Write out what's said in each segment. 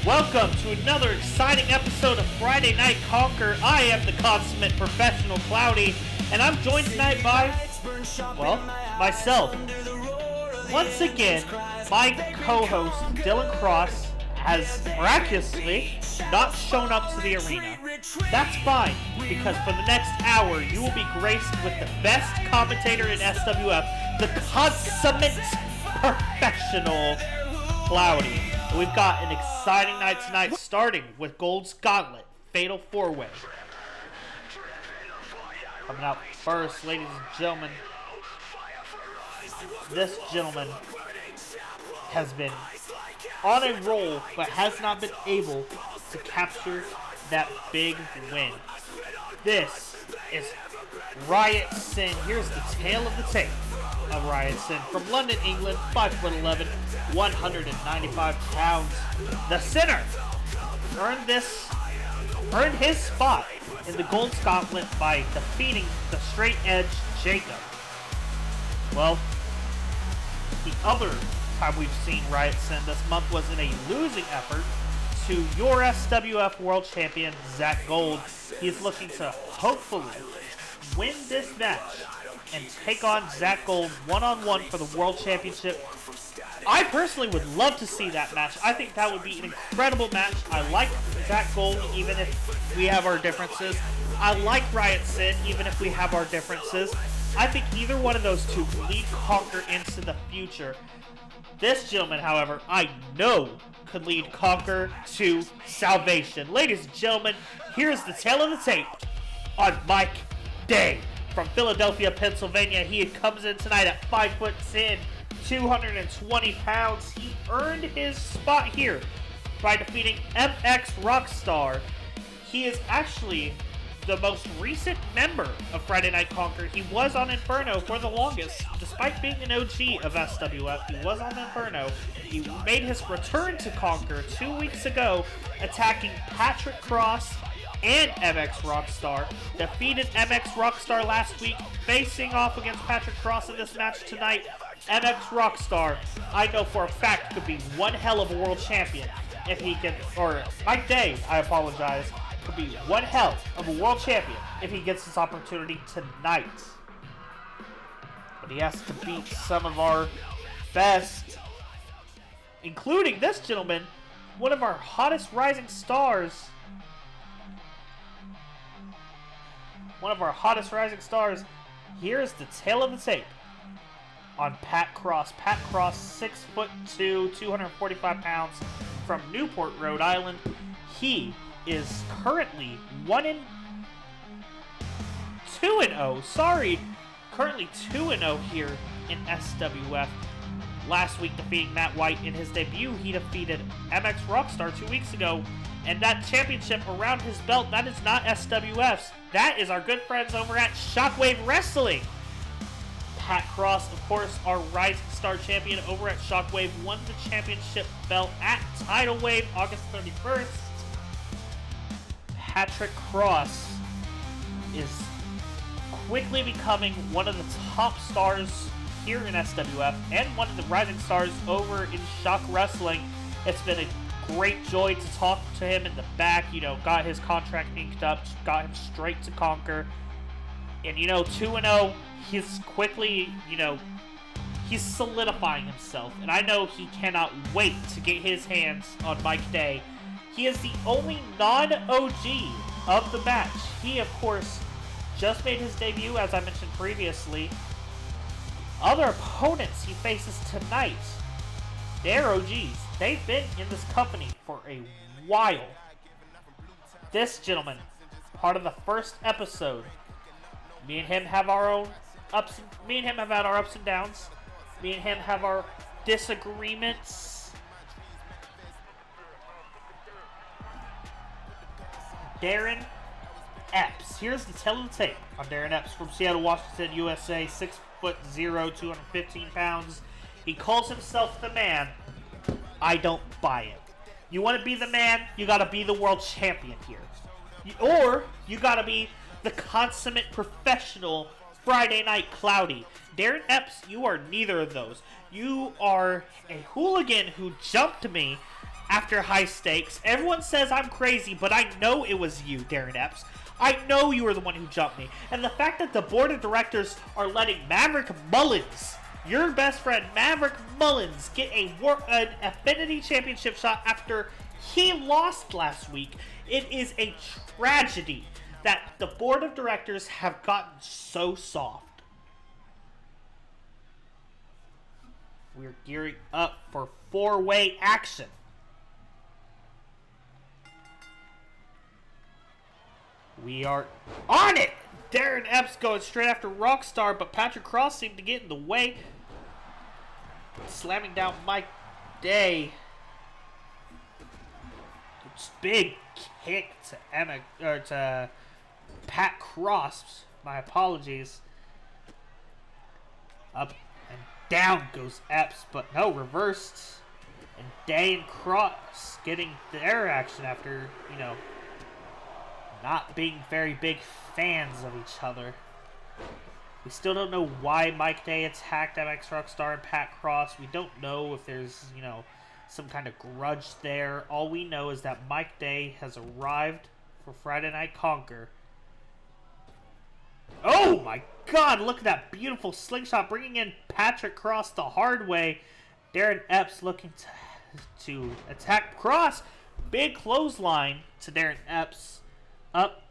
Welcome to another exciting episode of Friday Night Conquer. I am the consummate professional Cloudy, and I'm joined tonight by, well, myself. Once again, my co-host, Dylan Cross, has miraculously not shown up to the arena. That's fine, because for the next hour, you will be graced with the best commentator in SWF, the consummate professional Cloudy. We've got an exciting night tonight, starting with Gold's Gauntlet, Fatal 4-Way. Coming out first, ladies and gentlemen, this gentleman has been on a roll, but has not been able to capture that big win. This is Riot Sin. Here's the tale of the tape of Riot Sin. From London, England, 5'11", 195 pounds. The Sinner earned his spot in the Gold Gauntlet by defeating the straight edge Jacob. Well, the other time we've seen Riot Sin this month was in a losing effort to your SWF World Champion, Zach Gold. He's looking to hopefully win this match and take on Zach Gold one-on-one for the World Championship. I personally would love to see that match. I think that would be an incredible match. I like Zach Gold even if we have our differences. I like Riot Sin even if we have our differences. I think either one of those two lead Conquer into the future. This gentleman, however, I know could lead Conquer to salvation. Ladies and gentlemen, here's the tale of the tape on Mike Day. From Philadelphia, Pennsylvania, he comes in tonight at 5'10", 220 pounds. He earned his spot here by defeating MX Rockstar. He is actually the most recent member of Friday Night Conquer. He was on Inferno for the longest. Despite being an OG of SWF, he was on Inferno. He made his return to Conquer 2 weeks ago, attacking Patrick Cross and MX Rockstar. Defeated MX Rockstar last week, facing off against Patrick Cross in this match tonight. MX Rockstar, I know for a fact, could be one hell of a world champion if he can, or Mike Day, I apologize, could be one hell of a world champion if he gets this opportunity tonight. But he has to beat some of our best, including this gentleman, one of our hottest rising stars. Here's the tale of the tape on Pat Cross. Pat Cross, 6'2", 245 pounds, from Newport, Rhode Island. He is currently 2-0. Currently 2-0 here in SWF. Last week defeating Matt White in his debut. He defeated MX Rockstar 2 weeks ago. And that championship around his belt, that is not SWF's. That is our good friends over at Shockwave Wrestling. Pat Cross, of course, our Rising Star champion over at Shockwave, won the championship belt at Tidal Wave August 31st. Patrick Cross is quickly becoming one of the top stars here in SWF and one of the rising stars over in Shock Wrestling. It's been a great joy to talk to him in the back, got his contract inked up, got him straight to Conquer. And, 2-0, he's quickly, he's solidifying himself. And I know he cannot wait to get his hands on Mike Day. He is the only non-OG of the match. He, of course, just made his debut, as I mentioned previously. Other opponents he faces tonight, they're OGs. They've been in this company for a while. This gentleman, part of the first episode, me and him have our own ups. Me and him have had our ups and downs. Me and him have our disagreements. Darren Epps. Here's the tale of the tape on Darren Epps from Seattle, Washington, USA. 6'0", 215 pounds. He calls himself the man. I don't buy it. You want to be the man, you got to be the world champion here. Or you got to be the consummate professional Friday Night Cloudy. Darren Epps, you are neither of those. You are a hooligan who jumped me after high stakes. Everyone says I'm crazy, but I know it was you, Darren Epps. I know you were the one who jumped me. And the fact that the board of directors are letting Maverick Mullins, your best friend Maverick Mullins, get an Affinity Championship shot after he lost last week, it is a tragedy that the board of directors have gotten so soft. We're gearing up for four-way action. We are on it! Darren Epps going straight after Rockstar, but Patrick Cross seemed to get in the way. Slamming down Mike Day. Big kick to Pat Cross. My apologies. Up and down goes Epps, but no, reversed. And Day and Cross getting their action after, not being very big fans of each other. We still don't know why Mike Day attacked MX Rockstar and Pat Cross. We don't know if there's, some kind of grudge there. All we know is that Mike Day has arrived for Friday Night Conquer. Oh my god, look at that beautiful slingshot bringing in Patrick Cross the hard way. Darren Epps looking to attack Cross. Big clothesline to Darren Epps. Up.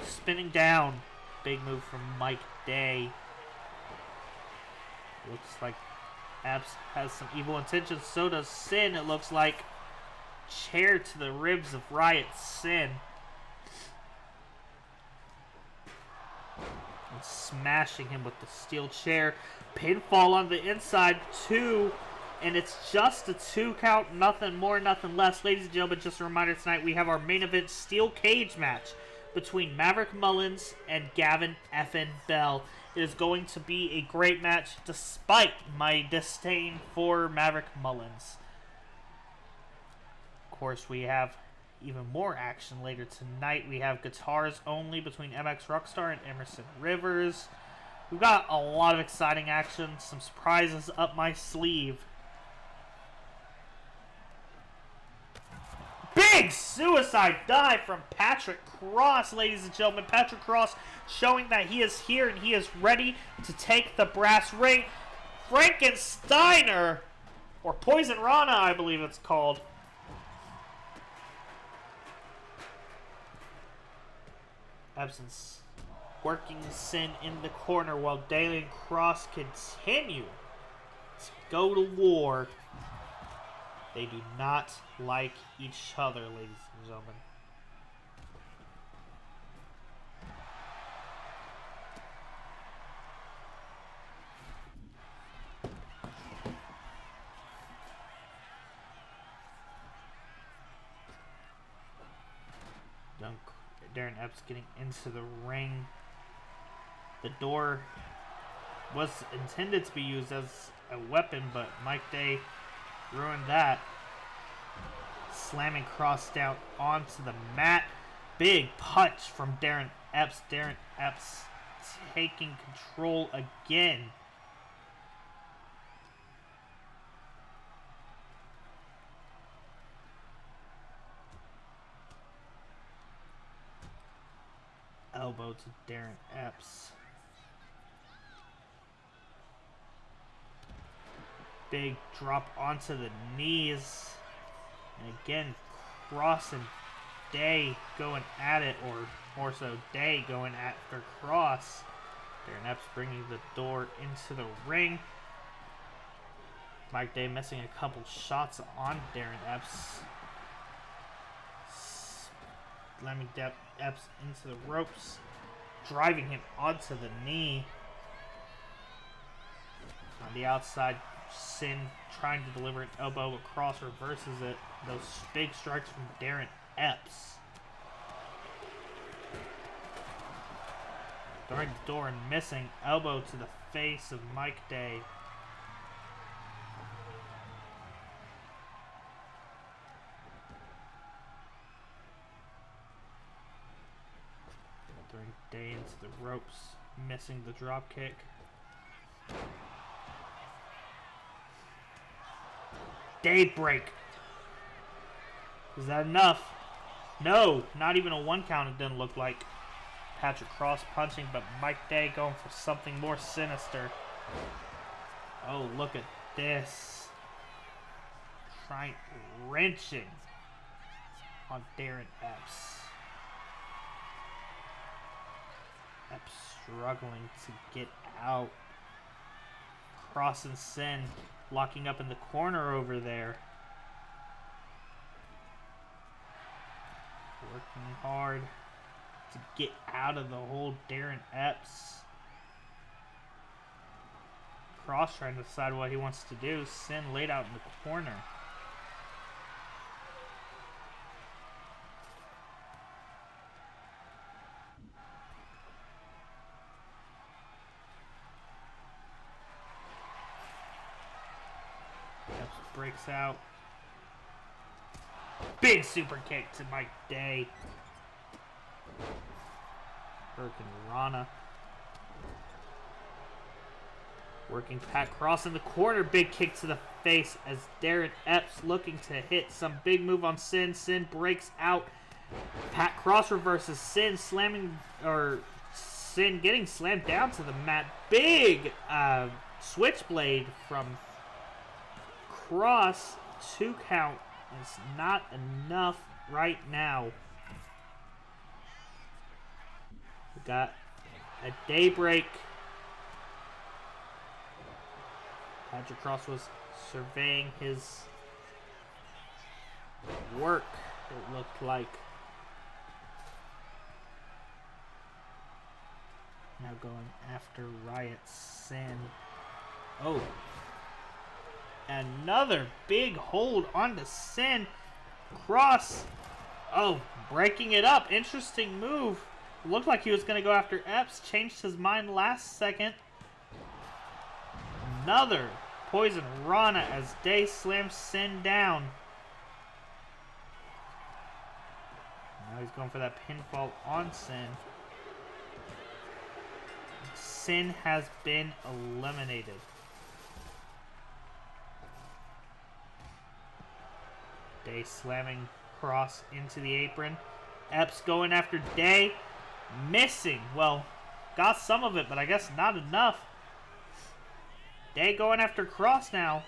Spinning down. Big move from Mike Day. Looks like Epps has some evil intentions. So does Sin, it looks like. Chair to the ribs of Riot Sin. And smashing him with the steel chair. Pinfall on the inside, 2. And it's just a 2 count, nothing more, nothing less. Ladies and gentlemen, just a reminder tonight, we have our main event steel cage match between Maverick Mullins and Gavin effin' Belle. It is going to be a great match despite my disdain for Maverick Mullins. Of course, we have even more action later tonight. We have guitars only between MX Rockstar and Emerson Rivers. We've got a lot of exciting action, some surprises up my sleeve. Big suicide dive from Patrick Cross, ladies and gentlemen. Patrick Cross showing that he is here and he is ready to take the brass ring. Frankensteiner, or Poison Rana, I believe it's called. Absence working Sin in the corner while Daly and Cross continue to go to war. They do not like each other, ladies and gentlemen. Darren Epps getting into the ring. The door was intended to be used as a weapon, but Mike Day ruined that. Slamming Cross down onto the mat. Big punch from Darren Epps. Darren Epps taking control again. Elbow to Darren Epps. Big drop onto the knees. And again, Cross and Day going at it, or more so Day going after Cross. Darren Epps bringing the door into the ring. Mike Day missing a couple shots on Darren Epps. Slamming Epps into the ropes, driving him onto the knee. On the outside, Sin trying to deliver an elbow, but Cross reverses it. Those big strikes from Darren Epps. Throwing the door and missing. Elbow to the face of Mike Day. Throwing Day into the ropes, missing the drop kick. Daybreak Is that enough? No, not even a 1 count it didn't look like. Patrick Cross punching, but Mike Day going for something more sinister. Oh, look at this. Trying, wrenching on Darren Epps. Epps struggling to get out. Cross and Sin locking up in the corner over there. Working hard to get out of the hold. Darren Epps. Cross trying to decide what he wants to do. Sin laid out in the corner. Epps breaks out. Big super kick to Mike Day. Burke and Rana. Working Pat Cross in the corner. Big kick to the face as Darren Epps looking to hit some big move on Sin. Sin breaks out. Pat Cross reverses Sin, slamming, or Sin getting slammed down to the mat. Big switchblade from Cross. 2 count is not enough right now. We got a daybreak. Patrick Cross was surveying his work, it looked like. Now going after Riot Sin. Oh. Another big hold onto Sin. Cross. Oh, breaking it up. Interesting move. Looked like he was going to go after Epps. Changed his mind last second. Another Poison Rana as Day slams Sin down. Now he's going for that pinfall on Sin. Sin has been eliminated. Day slamming Cross into the apron. Epps going after Day. Missing. Well, got some of it, but I guess not enough. Day going after Cross now.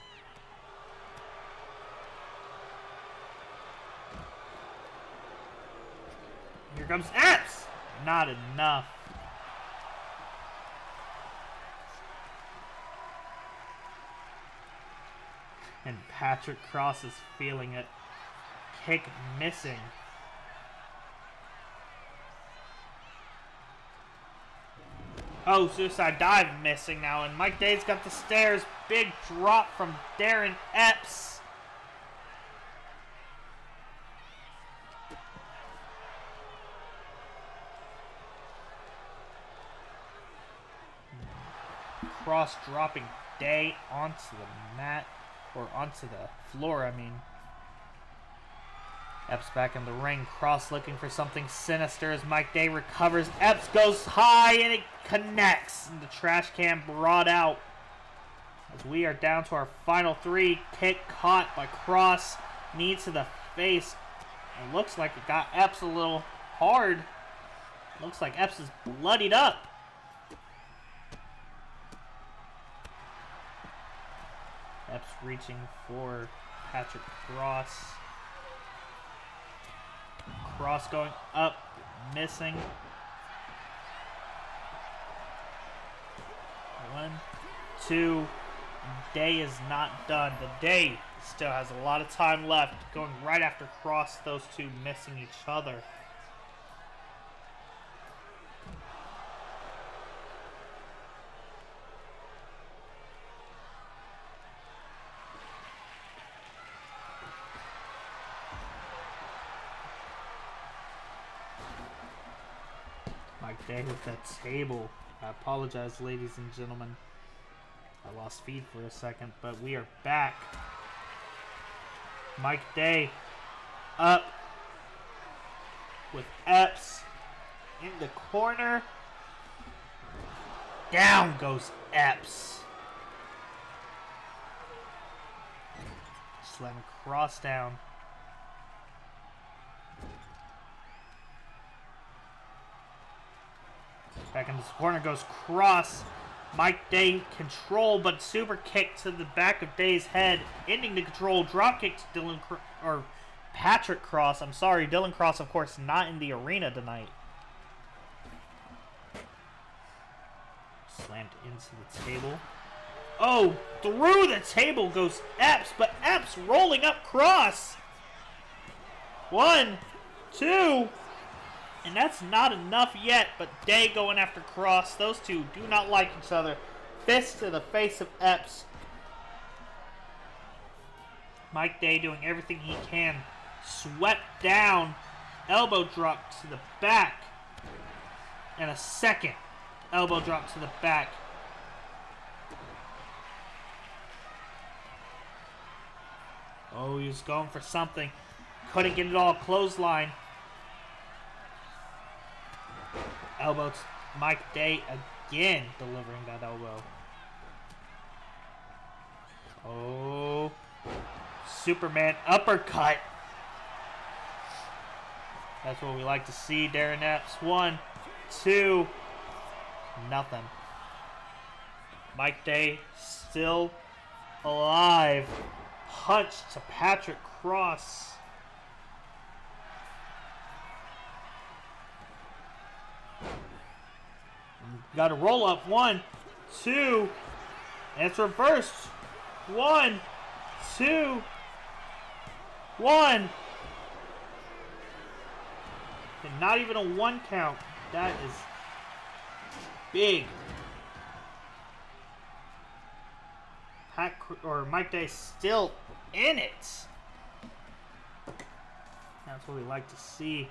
Here comes Epps. Not enough. And Patrick Cross is feeling it. Kick missing. Oh, suicide dive missing now. And Mike Day's got the stairs. Big drop from Darren Epps. Cross dropping Day onto the mat. Or onto the floor, I mean. Epps back in the ring. Cross looking for something sinister as Mike Day recovers. Epps goes high and it connects. And the trash can brought out. As we are down to our final 3. Kick caught by Cross. Knee to the face. It looks like it got Epps a little hard. Looks like Epps is bloodied up. Epps reaching for Patrick Cross. Cross going up, missing. 1, 2. Day is not done. The Day still has a lot of time left. Going right after Cross, those two missing each other. Mike Day with that table. I apologize, ladies and gentlemen. I lost feed for a second, but we are back. Mike Day up with Epps in the corner. Down goes Epps. Slamming Cross down. Back into the corner goes Cross. Mike Day control, but super kick to the back of Day's head, ending the control. Drop kick to Patrick Cross. I'm sorry, Dylan Cross, of course, not in the arena tonight. Slammed into the table. Oh, through the table goes Epps, but Epps rolling up Cross. 1, 2, and that's not enough yet, but Day going after Cross. Those two do not like each other. Fist to the face of Epps. Mike Day doing everything he can. Swept down. Elbow drop to the back. And a second elbow drop to the back. Oh, he was going for something. Couldn't get it all. Clothesline. Elbow to Mike Day again, delivering that elbow. Oh. Superman uppercut. That's what we like to see. Darren Epps. 1, 2. Nothing. Mike Day still alive. Punch to Patrick Cross. Got a roll up. 1, 2. And it's reversed. 1, 2. 1. And not even a 1 count. That is big. Mike Day still in it. That's what we like to see.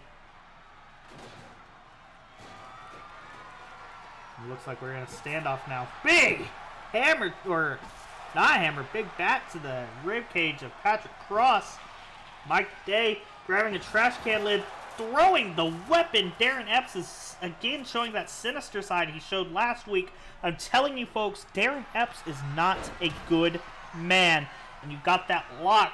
It looks like we're in a standoff now. Big hammer, or not hammer, big bat to the rib cage of Patrick Cross. Mike Day grabbing a trash can lid, throwing the weapon. Darren Epps is again showing that sinister side he showed last week. I'm telling you folks, Darren Epps is not a good man. And you got that lock.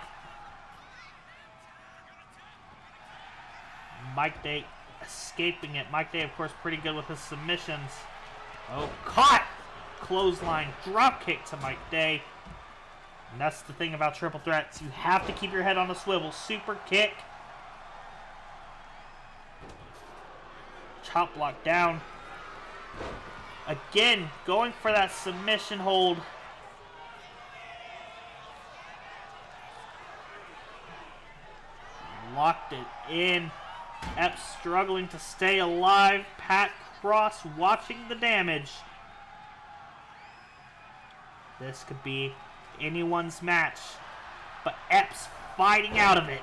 Mike Day escaping it. Mike Day, of course, pretty good with his submissions. Oh, caught! Clothesline drop kick to Mike Day. And that's the thing about triple threats. You have to keep your head on a swivel. Super kick. Chop block down. Again, going for that submission hold. Locked it in. Epps struggling to stay alive. Pat Cross watching the damage. This could be anyone's match, but Epps fighting out of it.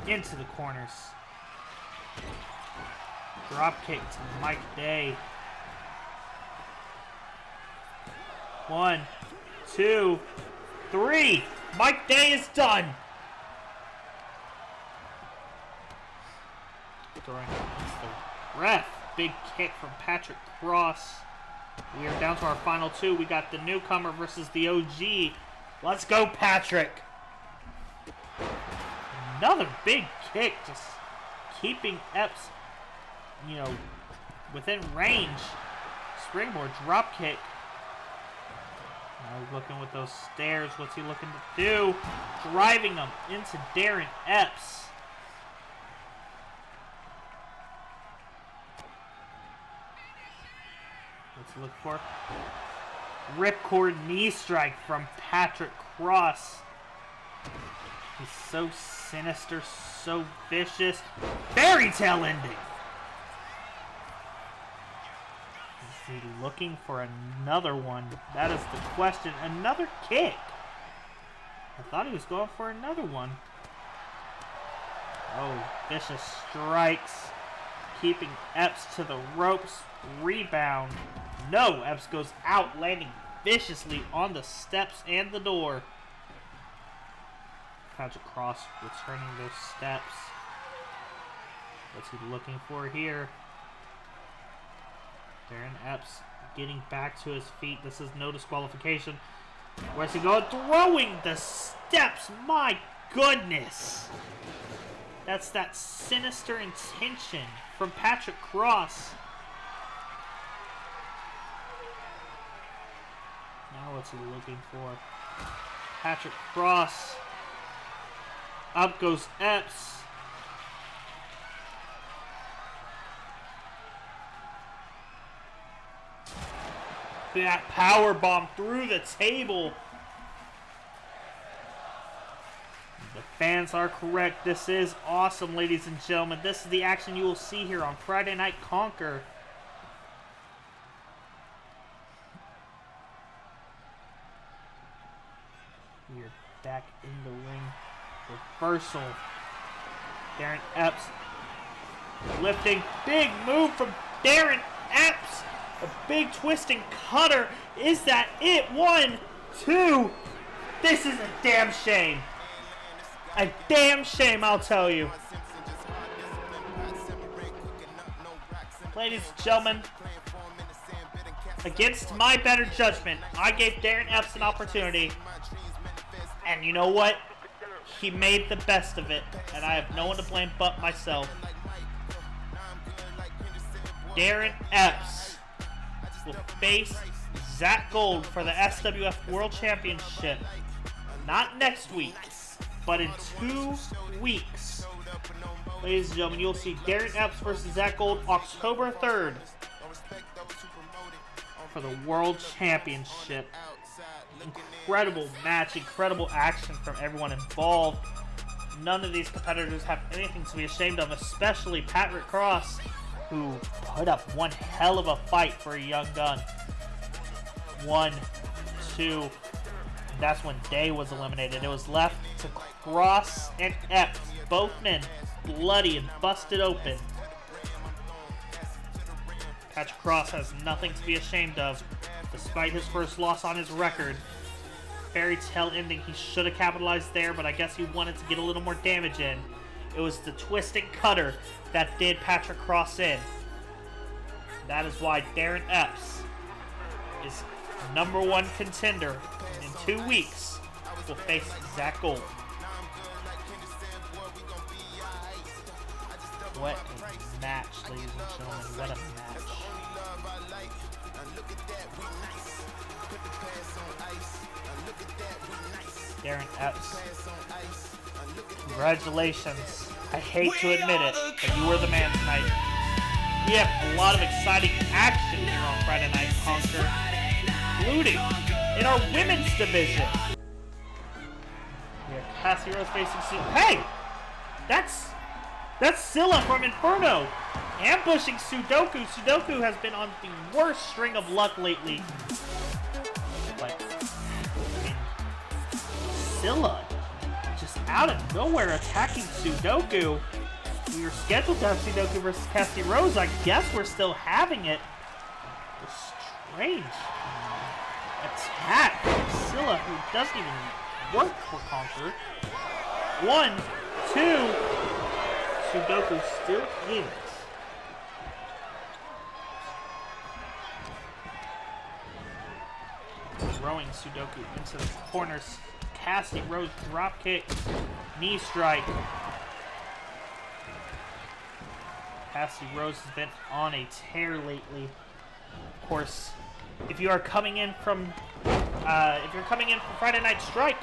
Into the corners. Drop kick to Mike Day. 1, 2, 3. Mike Day is done. Throwing against the ref. Big kick from Patrick Cross. We are down to our final 2. We got the newcomer versus the OG. Let's go, Patrick. Another big kick, just keeping Epps, within range. Springboard drop kick. Now he's looking with those stairs. What's he looking to do? Driving him into Darren Epps. What's he looking for? Ripcord knee strike from Patrick Cross. He's so sinister, so vicious. Fairy tale ending. Is he looking for another one? That is the question. Another kick. I thought he was going for another one. Oh, vicious strikes. Keeping Epps to the ropes. Rebound. No, Epps goes out, landing viciously on the steps and the door. Patrick Cross returning those steps. What's he looking for here? Darren Epps getting back to his feet. This is no disqualification. Where's he going? Throwing the steps. My goodness. That's that sinister intention from Patrick Cross. Now what's he looking for? Patrick Cross. Up goes Epps. That power bomb through the table. The fans are correct. This is awesome, ladies and gentlemen. This is the action you will see here on Friday Night Conquer. We're back in the ring. Reversal. Darren Epps lifting. Big move from Darren Epps. A big twisting cutter. Is that it? 1, 2. This is a damn shame. A damn shame, I'll tell you. Ladies and gentlemen, against my better judgment, I gave Darren Epps an opportunity. And you know what? He made the best of it. And I have no one to blame but myself. Darren Epps will face Zach Gold for the SWF World Championship. Not next week, but in 2 weeks. Ladies and gentlemen, you'll see Darren Epps versus Zach Gold October 3rd for the World Championship. Incredible match, incredible action from everyone involved. None of these competitors have anything to be ashamed of, especially Patrick Cross, who put up one hell of a fight for a young gun. 1, 2. That's when Day was eliminated. It was left to Cross and Epps, both men bloody and busted open. Patrick Cross has nothing to be ashamed of, despite his first loss on his record. Fairy tale ending, he should have capitalized there, but I guess he wanted to get a little more damage in. It was the twisting cutter that did Patrick Cross in. That is why Darren Epps is #1 contender. In 2 weeks, will face Zach Gold. What a match, ladies and gentlemen. What a match. Darren Epps, congratulations. I hate to admit it, but you were the man tonight. We have a lot of exciting action here on Friday Night Conquer, including in our women's division. We have Cassie Rose facing Hey! That's Scylla from Inferno! Ambushing Sudoku. Sudoku has been on the worst string of luck lately. But, I mean, Scylla, just out of nowhere attacking Sudoku. We were scheduled to have Sudoku versus Cassie Rose. I guess we're still having it. A strange attack from Scylla, who doesn't even work for Conquer. 1, 2. Sudoku still in it. Throwing Sudoku into the corners. Cassie Rose dropkick, knee strike. Cassie Rose has been on a tear lately. Of course, if you are coming in from Friday Night Strike,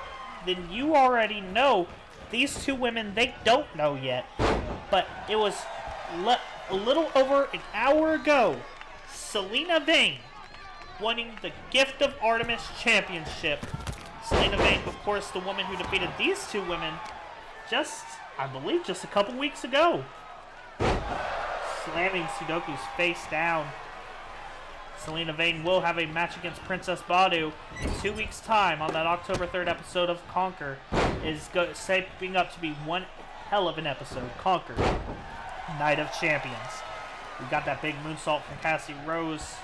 then you already know these two women. They don't know yet, but it was a little over an hour ago. Selena Vane winning the Gift of Artemis Championship. Selena Vane, of course, the woman who defeated these two women I believe, just a couple weeks ago. Slamming Sudoku's face down. Selena Vane will have a match against Princess Badu in 2 weeks' time on that October 3rd episode of Conquer. It is shaping up to be one hell of an episode. Conquer, Night of Champions. We got that big moonsault from Cassie Rose.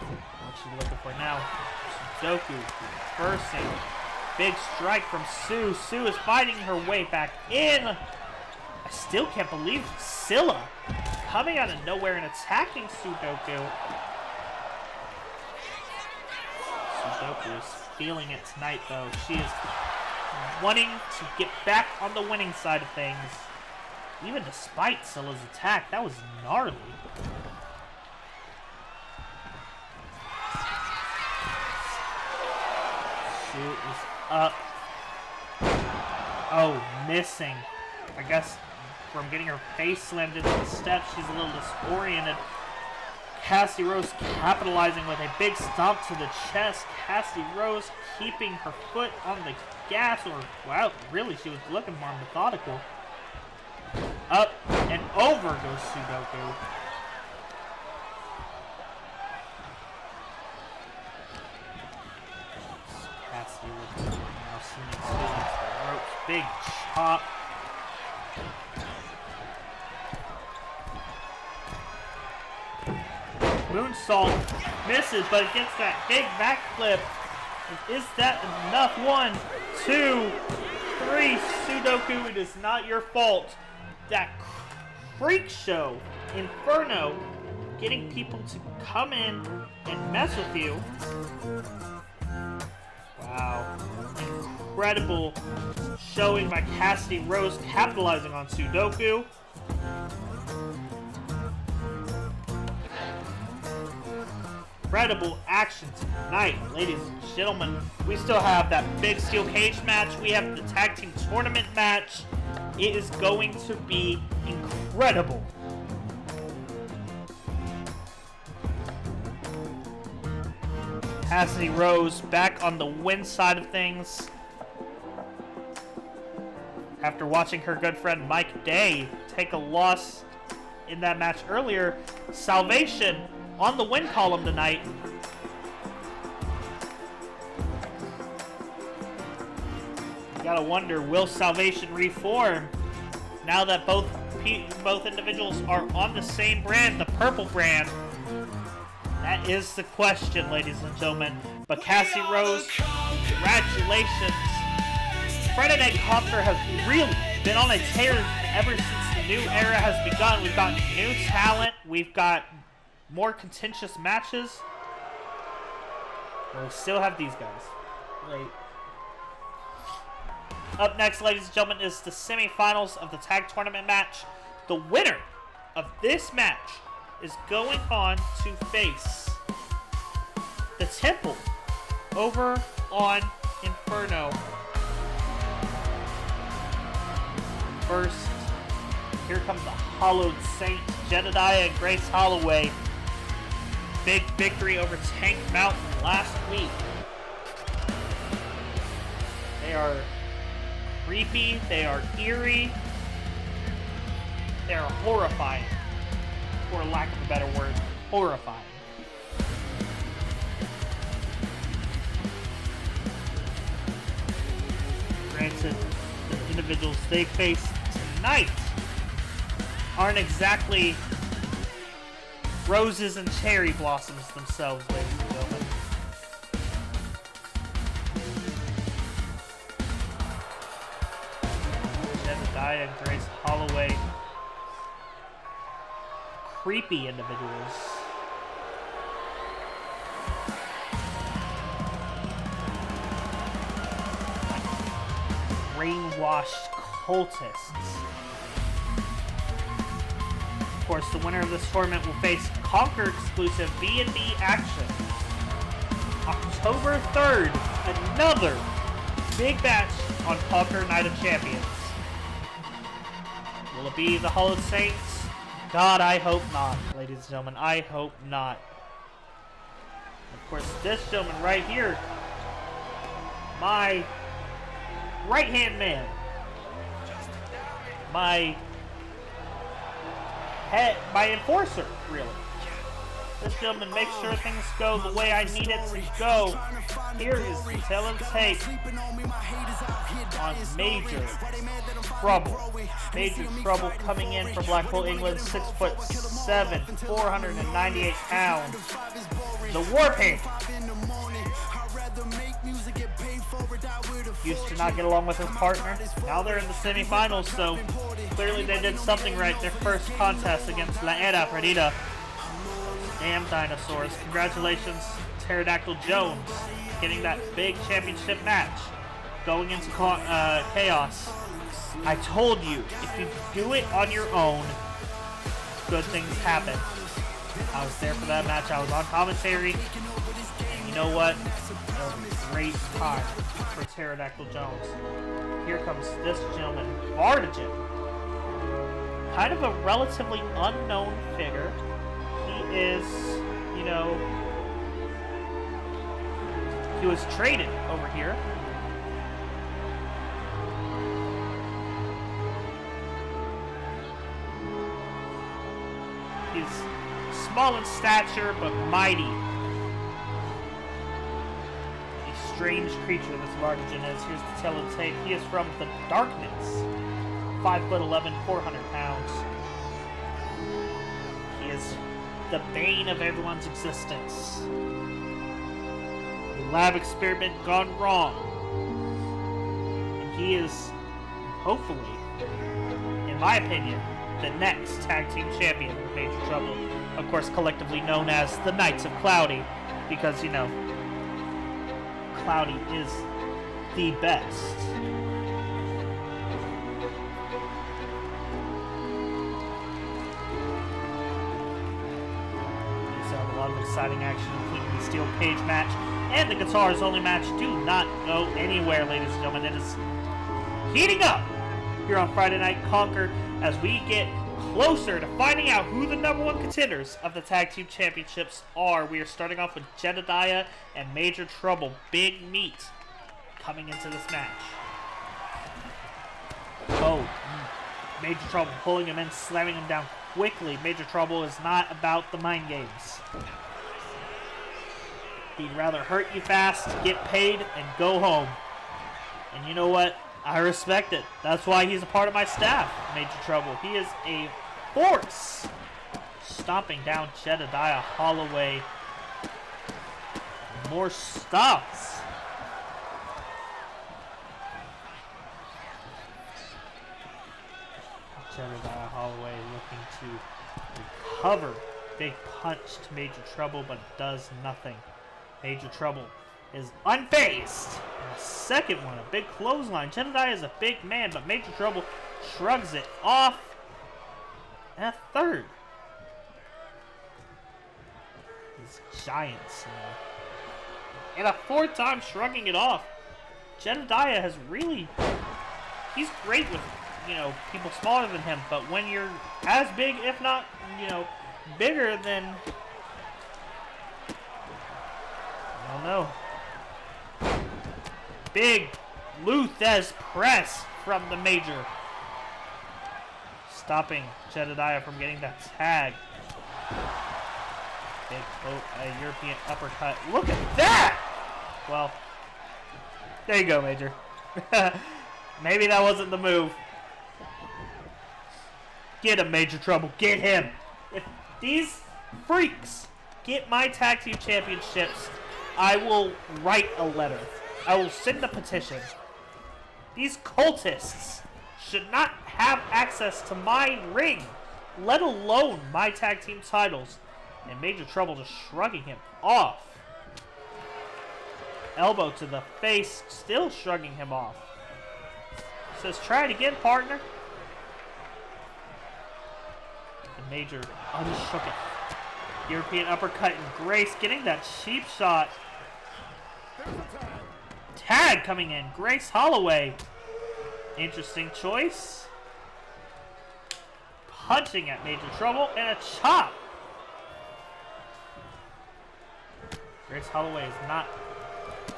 What's she looking for now? Doku reversing. Big strike from Sue. Sue is fighting her way back in. I still can't believe Scylla coming out of nowhere and attacking Sudoku. Sudoku is feeling it tonight, though. She is wanting to get back on the winning side of things, even despite Scylla's attack. That was gnarly. Shoot is up. Oh, missing. I guess from getting her face slammed into the steps, she's a little disoriented. Cassie Rose capitalizing with a big stomp to the chest. Cassie Rose keeping her foot on the gas, or wow, really, she was looking more methodical. Up and over goes Sudoku. Cassie with now seeing the ropes. Big chop. Moonsault misses, but it gets that big backflip. Is that enough? 1, 2, 3. Sudoku, it is not your fault. That freak show, Inferno, getting people to come in and mess with you. Wow. Incredible showing by Cassidy Rose, capitalizing on Sudoku. Incredible action tonight, ladies and gentlemen. We still have that big steel cage match. We have the tag team tournament match. It is going to be incredible. Cassidy Rose back on the win side of things. After watching her good friend Mike Day take a loss in that match earlier, Salvation on the win column tonight. You gotta wonder, will Salvation reform now that both individuals are on the same brand, the purple brand? That is the question, ladies and gentlemen. But Cassie Rose, congratulations. Friday Night Conquer has really been on a tear ever since the new era has begun. We've got new talent. We've got more contentious matches. We'll still have these guys. Right. Up next, ladies and gentlemen, is the semifinals of the tag tournament match. The winner of this match is going on to face the Temple over on Inferno. First, here comes the Hollowed Saints, Jedediah and Grace Holloway. Big victory over Tank Mountain last week. They are creepy, they are eerie, they are horrifying, for lack of a better word, horrifying. Granted, the individuals they face tonight aren't exactly roses and cherry blossoms themselves, ladies and gentlemen. Jedediah and Grace Holloway, creepy individuals. Brainwashed cultists. Of course, the winner of this tournament will face Conquer exclusive B&B action. October 3rd, another big match on Conquer Night of Champions. Will it be the Hollowed Saints? God, I hope not, ladies and gentlemen. I hope not. Of course, this gentleman right here, my right-hand man, my enforcer, really. This gentleman makes sure things go the way I need it to go. Here is Tell and Tape on Major Trouble. Major Trouble coming in from Blackpool, England, 6'7", 498 pounds. The Warpaint used to not get along with his partner. Now they're in the semifinals, so clearly they did something right. Their first contest against La Era Perdida. Damn dinosaurs. Congratulations, Pterodactyl Jones, getting that big championship match. going into Chaos. I told you, if you do it on your own, good things happen. I was there for that match. I was on commentary. And you know what? It was a great time for Pterodactyl Jones. Here comes this gentleman, Vartigen. Kind of a relatively unknown figure. He is, you know, he was traded over here. He's small in stature, but mighty. A strange creature this Vartigen is. Here's the teletape. He is from the Darkness. 5'11", 400 pounds. He is the bane of everyone's existence. A lab experiment gone wrong. And he is, hopefully, in my opinion, the next tag team champion of Major Trouble. Of course, collectively known as the Knights of Cloudy, because, you know, Cloudy is the best. So, a lot of exciting action, including the Steel Cage match and the Guitars Only match. Do not go anywhere, ladies and gentlemen. It is heating up here on Friday Night Conquer as we get closer to finding out who the #1 contenders of the Tag Team Championships are. We are starting off with Jedediah and Major Trouble. Big meat coming into this match. Oh, Major Trouble pulling him in, slamming him down quickly. Major Trouble is not about the mind games. He'd rather hurt you fast, get paid, and go home. And you know what? I respect it. That's why he's a part of my staff, Major Trouble. He is a force. Stomping down Jedediah Holloway. More stops. Jedediah Holloway looking to recover. Big punch to Major Trouble, but does nothing. Major Trouble is unfazed. And a second one, a big clothesline. Jedediah is a big man, but Major Trouble shrugs it off. And a third. These giants, you know. And a fourth time shrugging it off. Jedediah has really... He's great with, you know, people smaller than him, but when you're as big, if not, you know, bigger than... I don't know. Big Luthez press from the Major. Stopping Jedediah from getting that tag. Big European uppercut. Look at that! Well, there you go, Major. Maybe that wasn't the move. Get him, Major Trouble. Get him. If these freaks get my tag team championships, I will write a letter. I will send a petition. These cultists should not have access to my ring, let alone my tag team titles. And Major Trouble just shrugging him off. Elbow to the face, still shrugging him off. Says, try it again, partner. The Major unshook it. European uppercut and Grace getting that cheap shot. Tag coming in. Grace Holloway. Interesting choice. Punching at Major Trouble and a chop. Grace Holloway is not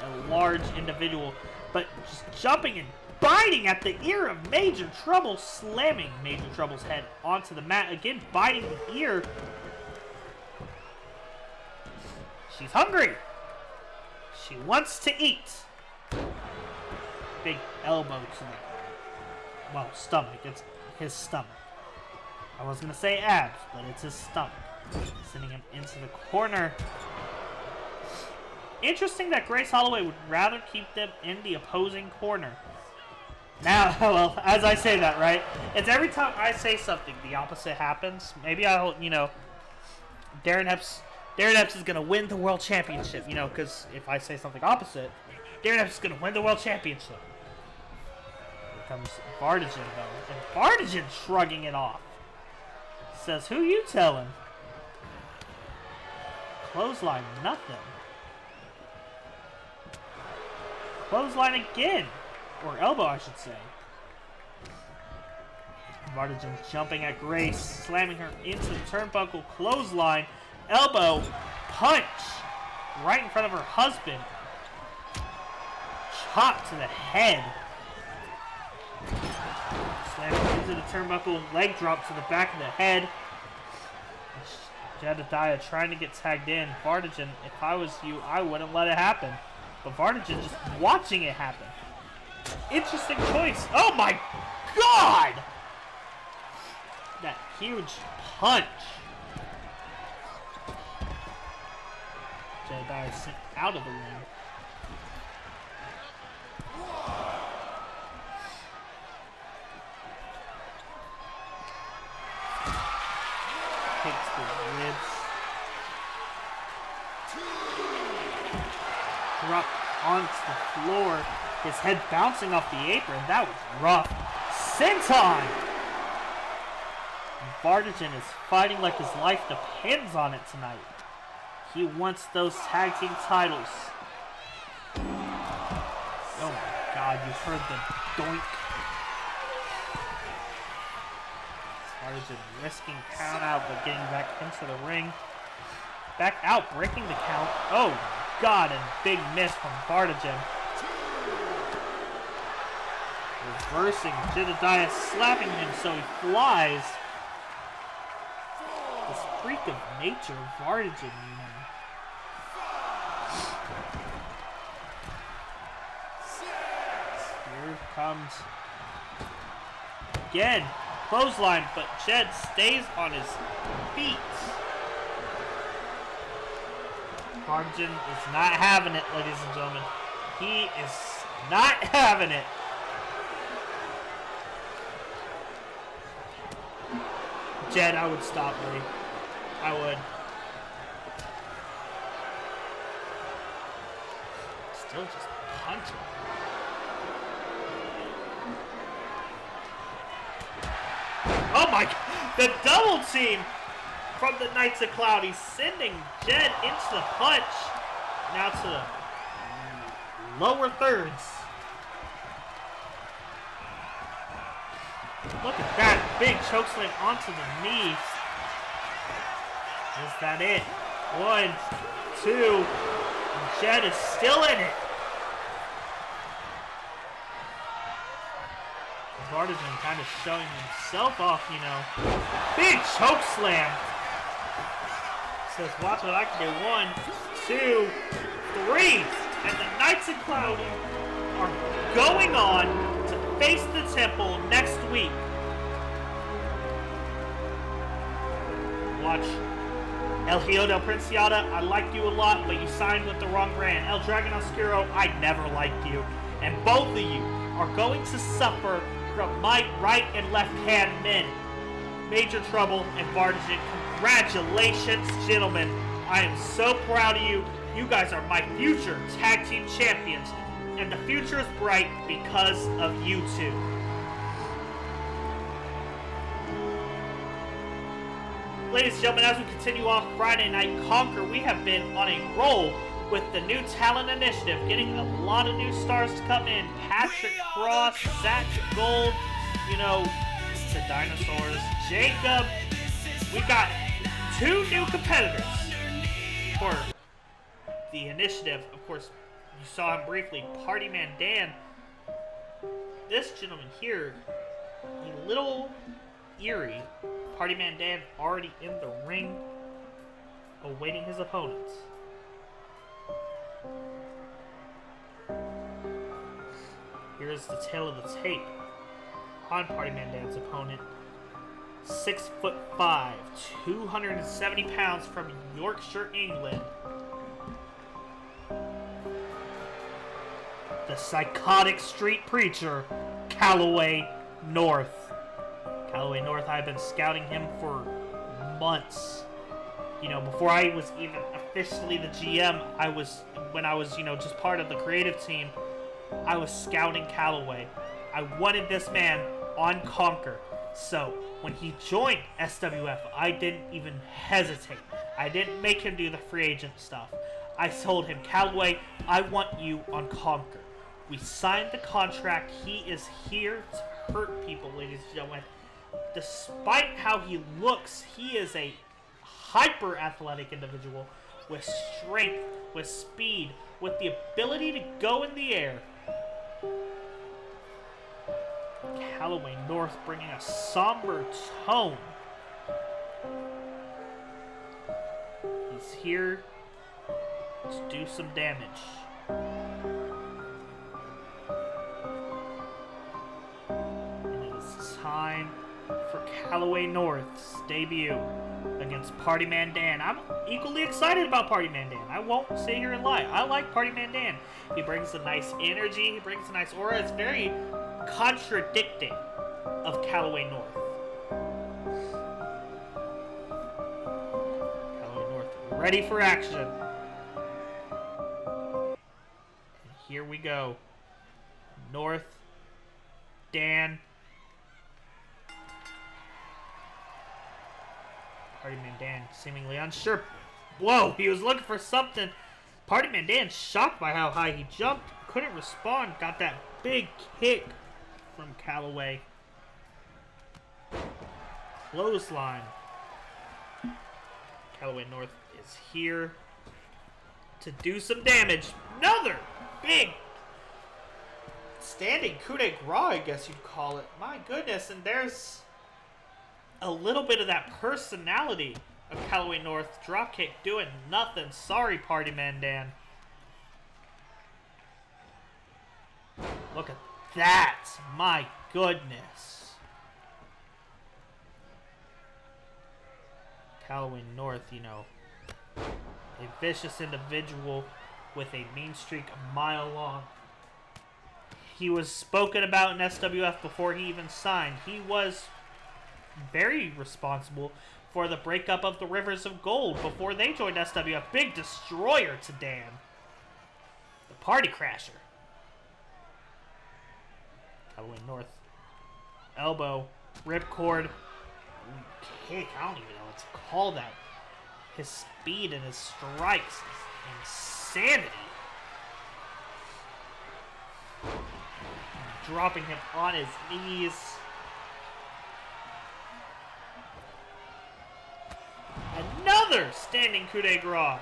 a large individual, but just jumping and biting at the ear of Major Trouble, slamming Major Trouble's head onto the mat. Again, biting the ear. She's hungry. She wants to eat. Big elbow to the, well, stomach. It's his stomach. I was going to say abs, but it's his stomach. Sending him into the corner. Interesting that Grace Holloway would rather keep them in the opposing corner. Now, well, as I say that, right? It's every time I say something, the opposite happens. Maybe I'll, you know, Darren Epps is going to win the World Championship, you know, because if I say something opposite, Darren Epps is going to win the World Championship. comes Vardajan, though. And Vardajan shrugging it off. Says, who you telling? Clothesline, nothing. Clothesline again. Or elbow, I should say. Vardajan jumping at Grace, slamming her into the turnbuckle. Clothesline, elbow, punch. Right in front of her husband. Chop to the head. Slamming into the turnbuckle, leg drop to the back of the head. Jedediah trying to get tagged in. Vardajan, if I was you, I wouldn't let it happen. But Vardajan just watching it happen. Interesting choice. Oh my God! That huge punch. Jedediah sent out of the ring. Takes the ribs. Dropped onto the floor. His head bouncing off the apron. That was rough. Senton! Vardajan is fighting like his life depends on it tonight. He wants those tag team titles. Oh my God, you heard the doink. Vardajan risking count out, but getting back into the ring. Back out, breaking the count. Oh my God, and big miss from Vardajan. Reversing Jedediah, slapping him so he flies. This freak of nature, Vardajan, you know. Here comes again, clothesline, but Jed stays on his feet. Vardajan is not having it, ladies and gentlemen. He is not having it. Jed, I would stop, buddy. I would. Still just punching. Oh my God! The double team from the Knights of Cloudy, sending Jed into the punch. Now to the lower thirds. Look at that big chokeslam onto the knee. Is that it? 1, 2. Jed is still in it. Vardajan kind of showing himself off, you know. Big chokeslam. Says, watch what I can do. 1, 2, 3. And the Knights of Cloudy are going on to face the Temple next week. Watch. El Hijo del Princiata, I like you a lot, but you signed with the wrong brand. El Dragon Oscuro, I never liked you. And both of you are going to suffer from my right and left hand men. Major Trouble and Vardajan, congratulations, gentlemen. I am so proud of you. You guys are my future tag team champions. And the future is bright because of you two. Ladies and gentlemen, as we continue off Friday Night Conquer, we have been on a roll with the new talent initiative, getting a lot of new stars to come in. Patrick Cross, Zach Gold, you know, the Dinosaurs, Jacob. We got 2 new competitors for the initiative. Of course, you saw him briefly, Party Man Dan. This gentleman here, a little eerie. Party Man Dan already in the ring, awaiting his opponents. Here's the tail of the tape on Party Man Dan's opponent. 6'5", 270 pounds from Yorkshire, England. The psychotic street preacher, Calloway North. Calloway North, I've been scouting him for months. You know, before I was even officially the GM, when I was, you know, just part of the creative team, I was scouting Calloway. I wanted this man on Conquer. So when he joined SWF, I didn't even hesitate. I didn't make him do the free agent stuff. I told him, Calloway, I want you on Conquer. We signed the contract. He is here to hurt people, ladies and gentlemen. Despite how he looks, he is a hyper-athletic individual with strength, with speed, with the ability to go in the air. Calloway North bringing a somber tone. He's here to do some damage. And it is time for Calloway North's debut against Party Man Dan. I'm equally excited about Party Man Dan. I won't sit here and lie. I like Party Man Dan. He brings a nice energy. He brings a nice aura. It's very contradicting of Calloway North. Calloway North ready for action. And here we go. North, Dan. Party Man Dan seemingly unsure. Whoa, he was looking for something. Party Man Dan shocked by how high he jumped. Couldn't respond. Got that big kick from Calloway. Clothesline. Calloway North is here to do some damage. Another big standing coup de grace, I guess you'd call it. My goodness, and there's a little bit of that personality of Calloway North. Dropkick doing nothing. Sorry, Party Man Dan. Look at that. My goodness. Calloway North, you know, a vicious individual with a mean streak a mile long. He was spoken about in SWF before he even signed. He was very responsible for the breakup of the Rivers of Gold before they joined SWF. Big destroyer to Dan. The Party Crasher. Calloway North. Elbow. Ripcord. Kick. I don't even know what to call that. His speed and his strikes is insanity. Dropping him on his knees. Another standing coup de grace.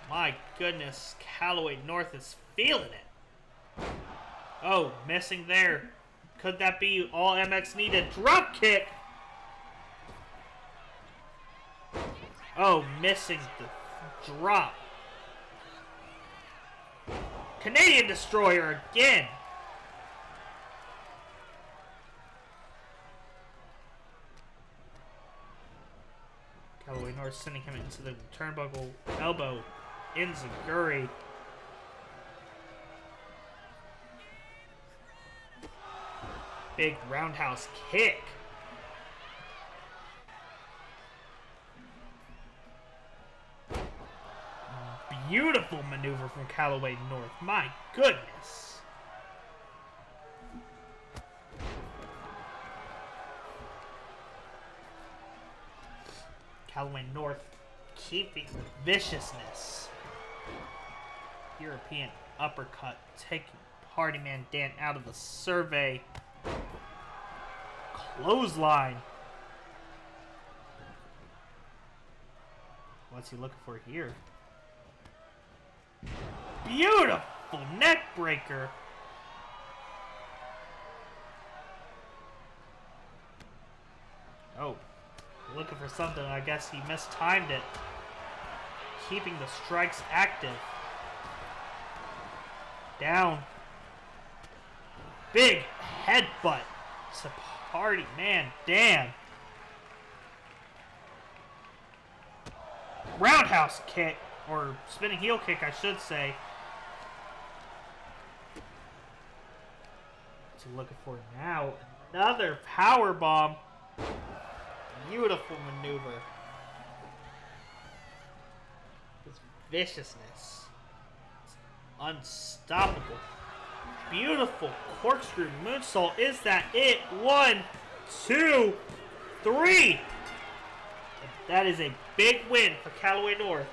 My goodness, Calloway North is feeling it. Oh, missing there. Could that be all MX needed? Drop kick. Oh, missing the drop. Canadian Destroyer again. Calloway North sending him into the turnbuckle elbow. Enziguri. Big roundhouse kick. Beautiful maneuver from Calloway North. My goodness. Calloway North keeping viciousness. European uppercut taking Party Man Dan out of the survey. Clothesline. What's he looking for here? Beautiful neck breaker. Oh, looking for something. I guess he mistimed it. Keeping the strikes active. Down. Big headbutt to Party Man Dan. Roundhouse kick, or spinning heel kick, I should say. What's he looking for now? Another power bomb. Beautiful maneuver. His viciousness. It's unstoppable. Beautiful corkscrew moonsault. Is that it? 1, 2, 3. That is a big win for Calloway North.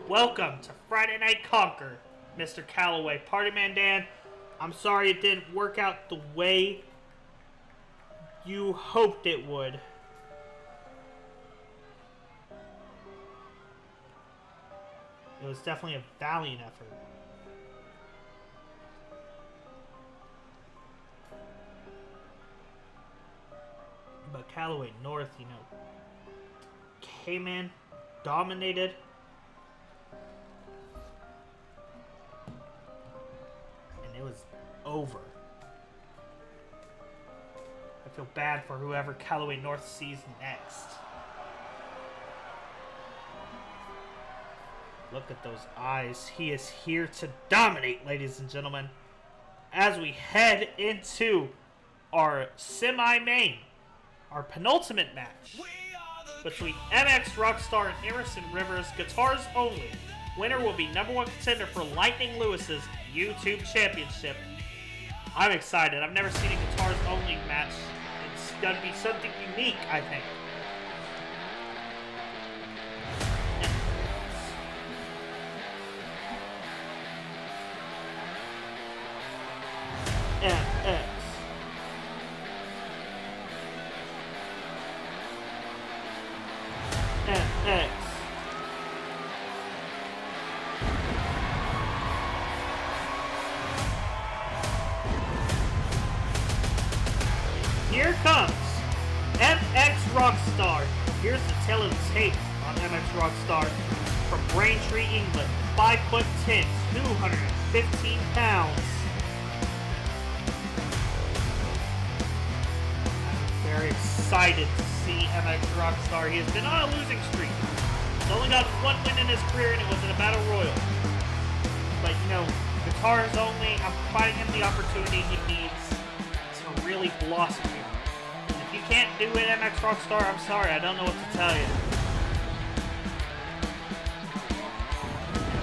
Welcome to Friday Night Conquer, Mr. Calloway. Party Man Dan, I'm sorry it didn't work out the way you hoped it would. It was definitely a valiant effort. But Calloway North, you know, came in, dominated. And it was over. I feel bad for whoever Calloway North sees next. Look at those eyes. He is here to dominate, ladies and gentlemen. As we head into our semi-main, our penultimate match between MX Rockstar and Emerson Rivers, guitars only. Winner will be #1 contender for Lightning Lewis's YouTube Championship. I'm excited. I've never seen a guitars only match. It's going to be something unique, I think. MX. MX. Here comes MX Rockstar. Here's the tale of the tape on MX Rockstar from Braintree, England. 5'10", 215 pounds. Very excited to see MX Rockstar. He has been on a losing streak. He's only got 1 win in his career, and it was in a battle royal. But, you know, guitars only, I'm providing him the opportunity he needs to really blossom here. And if you can't do it, MX Rockstar, I'm sorry, I don't know what to tell you.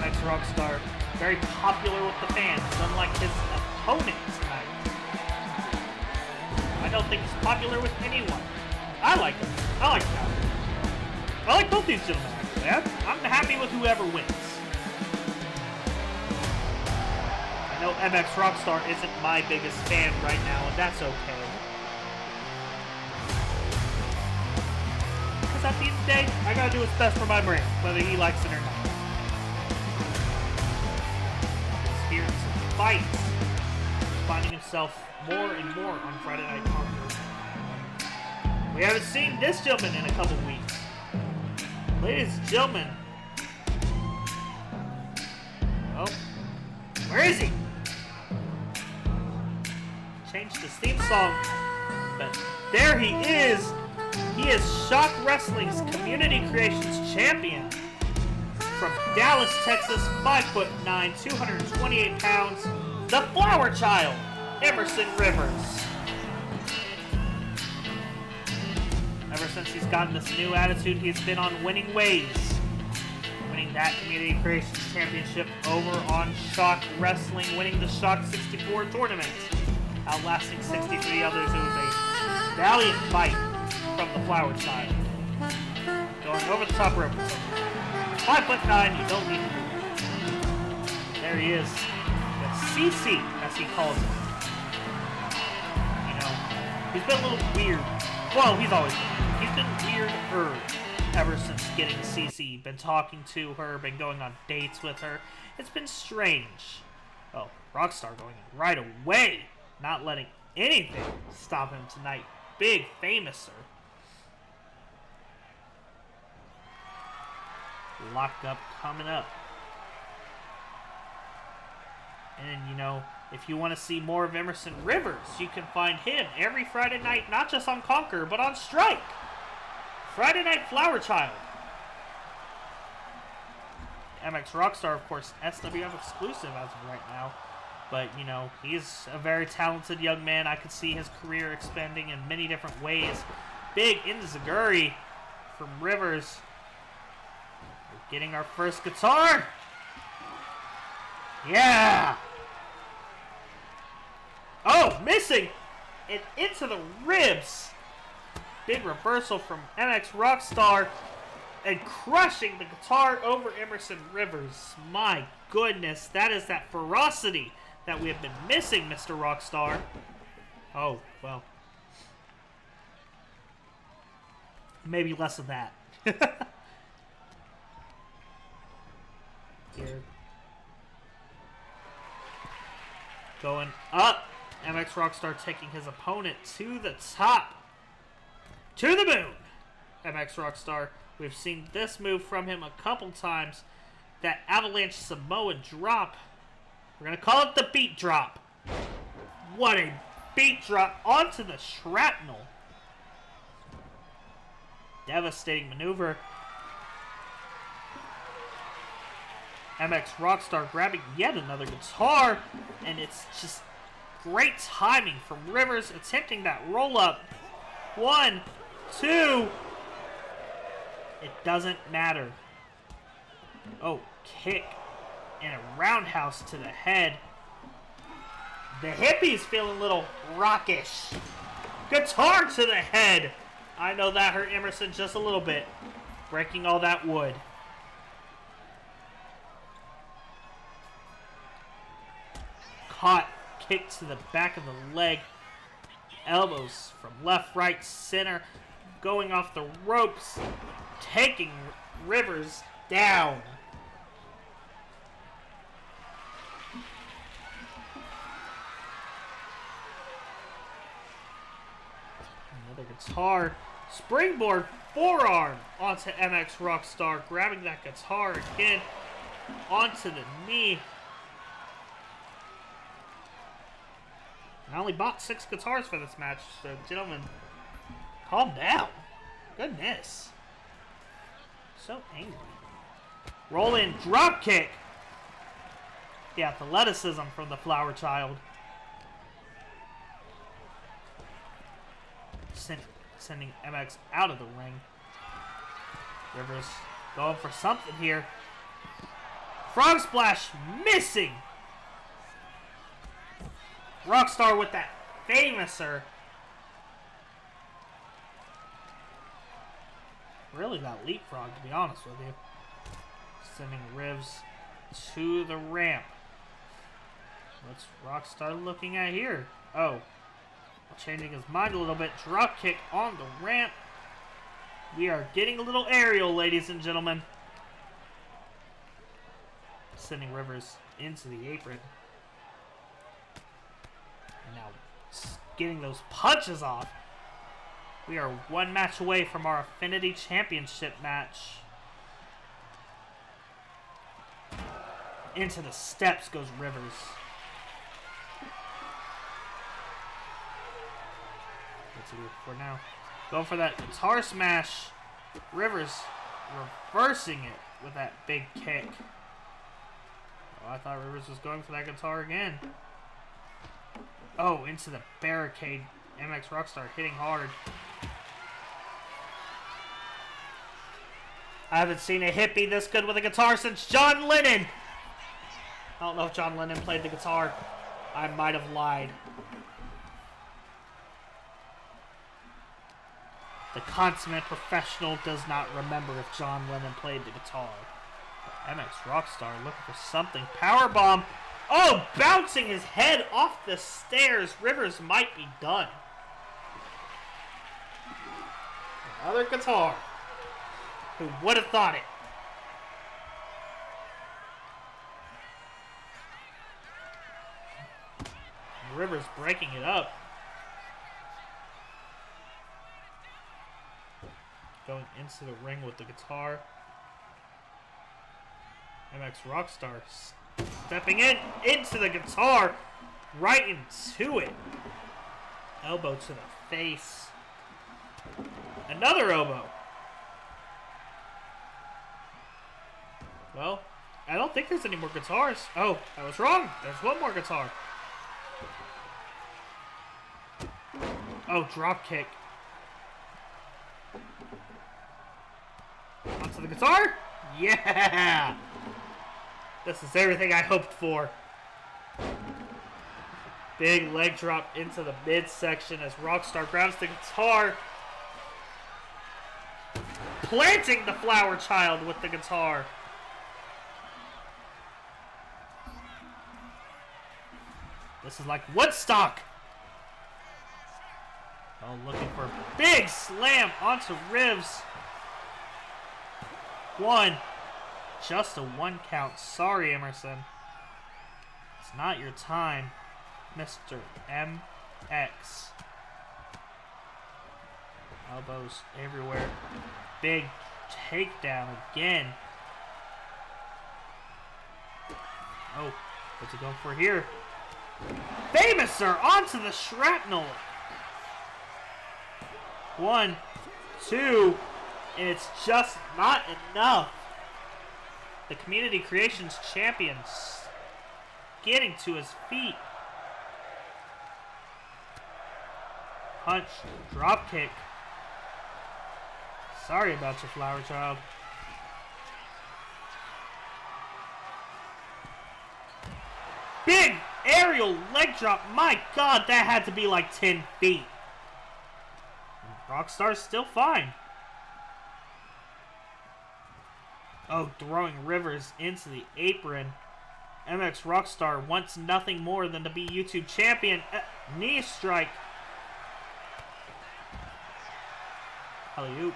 MX Rockstar, very popular with the fans, unlike his opponent tonight. I don't think he's popular with anyone. I like him. I like him. I like both these gentlemen, actually. I'm happy with whoever wins. I know MX Rockstar isn't my biggest fan right now, and that's okay. Because at the end of the day, I gotta do what's best for my brand, whether he likes it or not. He's here to fight. Finding himself more and more on Friday Night Conquer. We haven't seen this gentleman in a couple weeks. Ladies and gentlemen. Oh, where is he? Changed his theme song, but there he is. He is Shock Wrestling's Community Creations champion. From Dallas, Texas, 5'9", 228 pounds, the Flower Child, Emerson Rivers. Ever since he's gotten this new attitude, he's been on winning ways. Winning that Community Creations Championship over on Shock Wrestling, winning the Shock 64 tournament. Outlasting 63 others. It was a valiant fight from the Flower Child. Going over the top rope. 5'9", you don't need to do it. There he is. The CC, as he calls it. You know, he's been a little weird. Well, he's always been weird. He's been weirder ever since getting CC. Been talking to her, been going on dates with her. It's been strange. Oh, Rockstar going in right away. Not letting anything stop him tonight. Big famouser. Lockup coming up. And, you know, if you want to see more of Emerson Rivers, you can find him every Friday night, not just on Conquer, but on Strike. Friday Night Flower Child. MX Rockstar, of course, SWF exclusive as of right now. But, you know, he's a very talented young man. I could see his career expanding in many different ways. Big enziguri from Rivers. We're getting our first guitar. Yeah! Oh, missing! And into the ribs. Big reversal from MX Rockstar. And crushing the guitar over Emerson Rivers. My goodness, that is that ferocity that we have been missing, Mr. Rockstar. Oh, well. Maybe less of that. Here. Going up. MX Rockstar taking his opponent to the top. To the moon. MX Rockstar. We've seen this move from him a couple times. That avalanche Samoa drop. We're going to call it the beat drop. What a beat drop onto the shrapnel. Devastating maneuver. MX Rockstar grabbing yet another guitar. And it's just great timing from Rivers attempting that roll up. 1, 2. It doesn't matter. Oh, kick and a roundhouse to the head. The hippie's feeling a little rockish. Guitar to the head. I know that hurt Emerson just a little bit. Breaking all that wood. Caught. Kick to the back of the leg. Elbows from left, right, center. Going off the ropes. Taking Rivers down. Another guitar. Springboard forearm onto MX Rockstar. Grabbing that guitar again. Onto the knee. I only bought 6 guitars for this match, so gentlemen, calm down. Goodness. So angry. Roll in drop kick. The athleticism from the Flower Child. Sending MX out of the ring. Rivers going for something here. Frog splash missing. Rockstar with that famouser. Really got leapfrog, to be honest with you. Sending Rivs to the ramp. What's Rockstar looking at here? Oh, changing his mind a little bit. Drop kick on the ramp. We are getting a little aerial, ladies and gentlemen. Sending Rivers into the apron. Now, getting those punches off. We are 1 match away from our Affinity Championship match. Into the steps goes Rivers. What's he do for now? Going for that guitar smash. Rivers reversing it with that big kick. Oh, I thought Rivers was going for that guitar again. Oh, into the barricade. MX Rockstar hitting hard. I haven't seen a hippie this good with a guitar since John Lennon. I don't know if John Lennon played the guitar. I might have lied. The consummate professional does not remember if John Lennon played the guitar. But MX Rockstar looking for something. Powerbomb. Oh, bouncing his head off the stairs. Rivers might be done. Another guitar. Who would have thought it? Rivers breaking it up. Going into the ring with the guitar. MX Rockstar stepping into the guitar. Right into it. Elbow to the face. Another elbow. Well, I don't think there's any more guitars. Oh, I was wrong. There's one more guitar. Oh, drop kick. Onto the guitar? Yeah! This is everything I hoped for. Big leg drop into the midsection as Rockstar grabs the guitar. Planting the Flower Child with the guitar. This is like Woodstock. Oh, looking for a big slam onto Rivs. One. Just a 1 count. Sorry, Emerson. It's not your time, Mr. MX. Elbows everywhere. Big takedown again. Oh, what's he going for here? Famouser onto the shrapnel. 1, 2, and it's just not enough. The Community Creations champion getting to his feet. Punch, drop kick. Sorry about your Flower Child. Big aerial leg drop. My God, that had to be like 10 feet. Rockstar's still fine. Oh, throwing Rivers into the apron. MX Rockstar wants nothing more than to be YouTube champion. Knee strike. Alley-oop.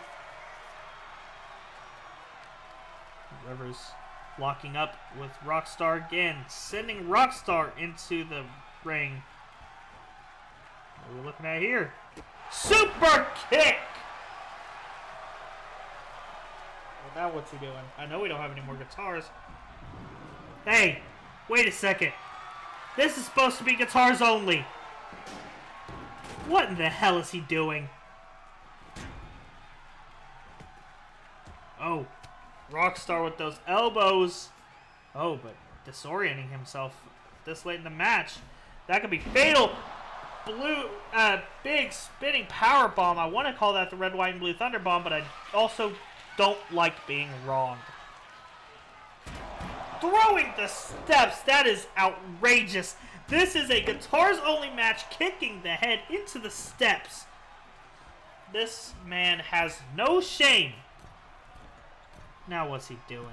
Rivers locking up with Rockstar again, sending Rockstar into the ring. What are we looking at here? Super kick! Well, now what's he doing? I know we don't have any more guitars. Hey, wait a second. This is supposed to be guitars only. What in the hell is he doing? Oh, Rockstar with those elbows. Oh, but disorienting himself this late in the match. That could be fatal. Big spinning power bomb. I want to call that the red, white, and blue thunder bomb, but I also don't like being wrong. Throwing the steps. That is outrageous. This is a guitars only match, kicking the head into the steps. This man has no shame. Now what's he doing?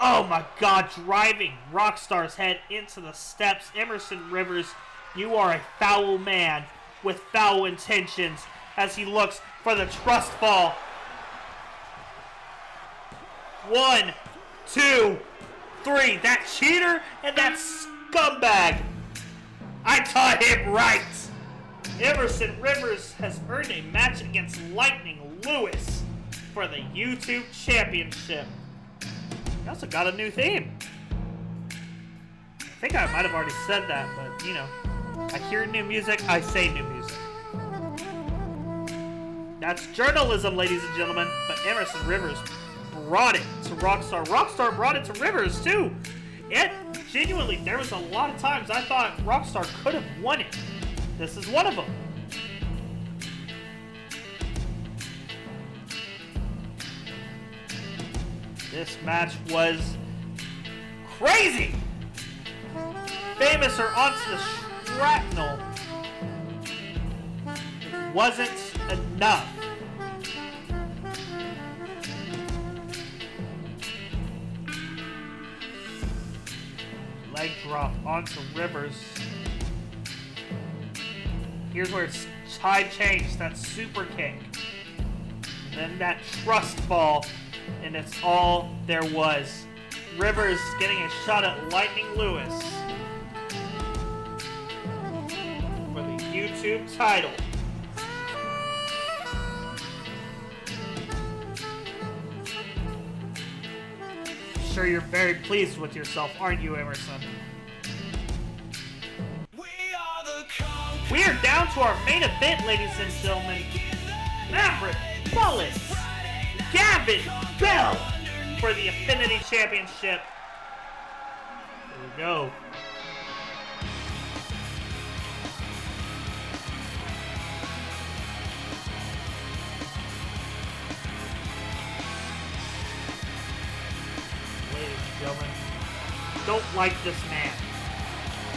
Oh my God, driving Rockstar's head into the steps. Emerson Rivers, you are a foul man with foul intentions as he looks for the trust fall. 1, 2, 3. That cheater and that scumbag. I taught him right. Emerson Rivers has earned a match against Lightning Lewis for the YouTube Championship. He also got a new theme. I think I might have already said that, but you know, I hear new music, I say new music. That's journalism, ladies and gentlemen. But Emerson Rivers brought it to Rockstar. Rockstar brought it to Rivers too. And genuinely, there was a lot of times I thought Rockstar could have won it. This is one of them. This match was crazy. Famouser onto the shrapnel. It wasn't enough. Leg drop onto Rivers. Here's where it's tide changed. That super kick. Then that trust fall. And it's all there was. Rivers getting a shot at Lightning Lewis for the YouTube title. Sure, you're very pleased with yourself, aren't you, Emerson? We are down to our main event, ladies and gentlemen. Maverick Bullets, Gavin Belle for the Affinity Championship. Here we go. Ladies and gentlemen, don't like this man.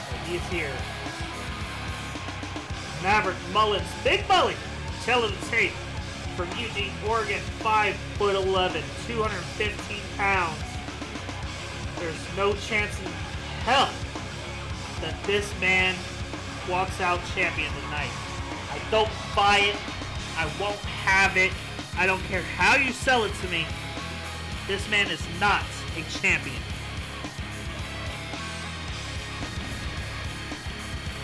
But he is here. Maverick Mullins, Big Mully, tail of the tape from Eugene, Oregon, 5'11", 215 pounds. There's no chance in hell that this man walks out champion tonight. I don't buy it. I won't have it. I don't care how you sell it to me. This man is not a champion.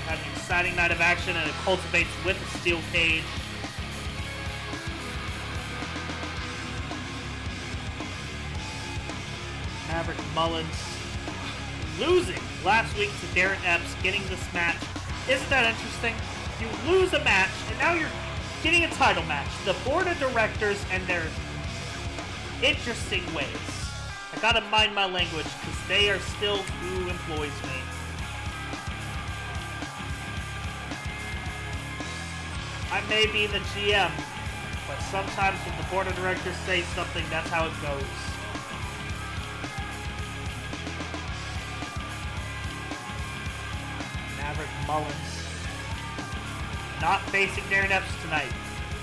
Had an exciting night of action, and it cultivates with a steel cage. Maverick Mullins losing last week to Darren Epps, getting this match. Isn't that interesting? You lose a match, and now you're getting a title match. The board of directors and their interesting ways. I gotta mind my language, because they are still who employs me. I may be the GM, but sometimes when the board of directors say something, that's how it goes. Maverick Mullins not facing Darren Epps tonight.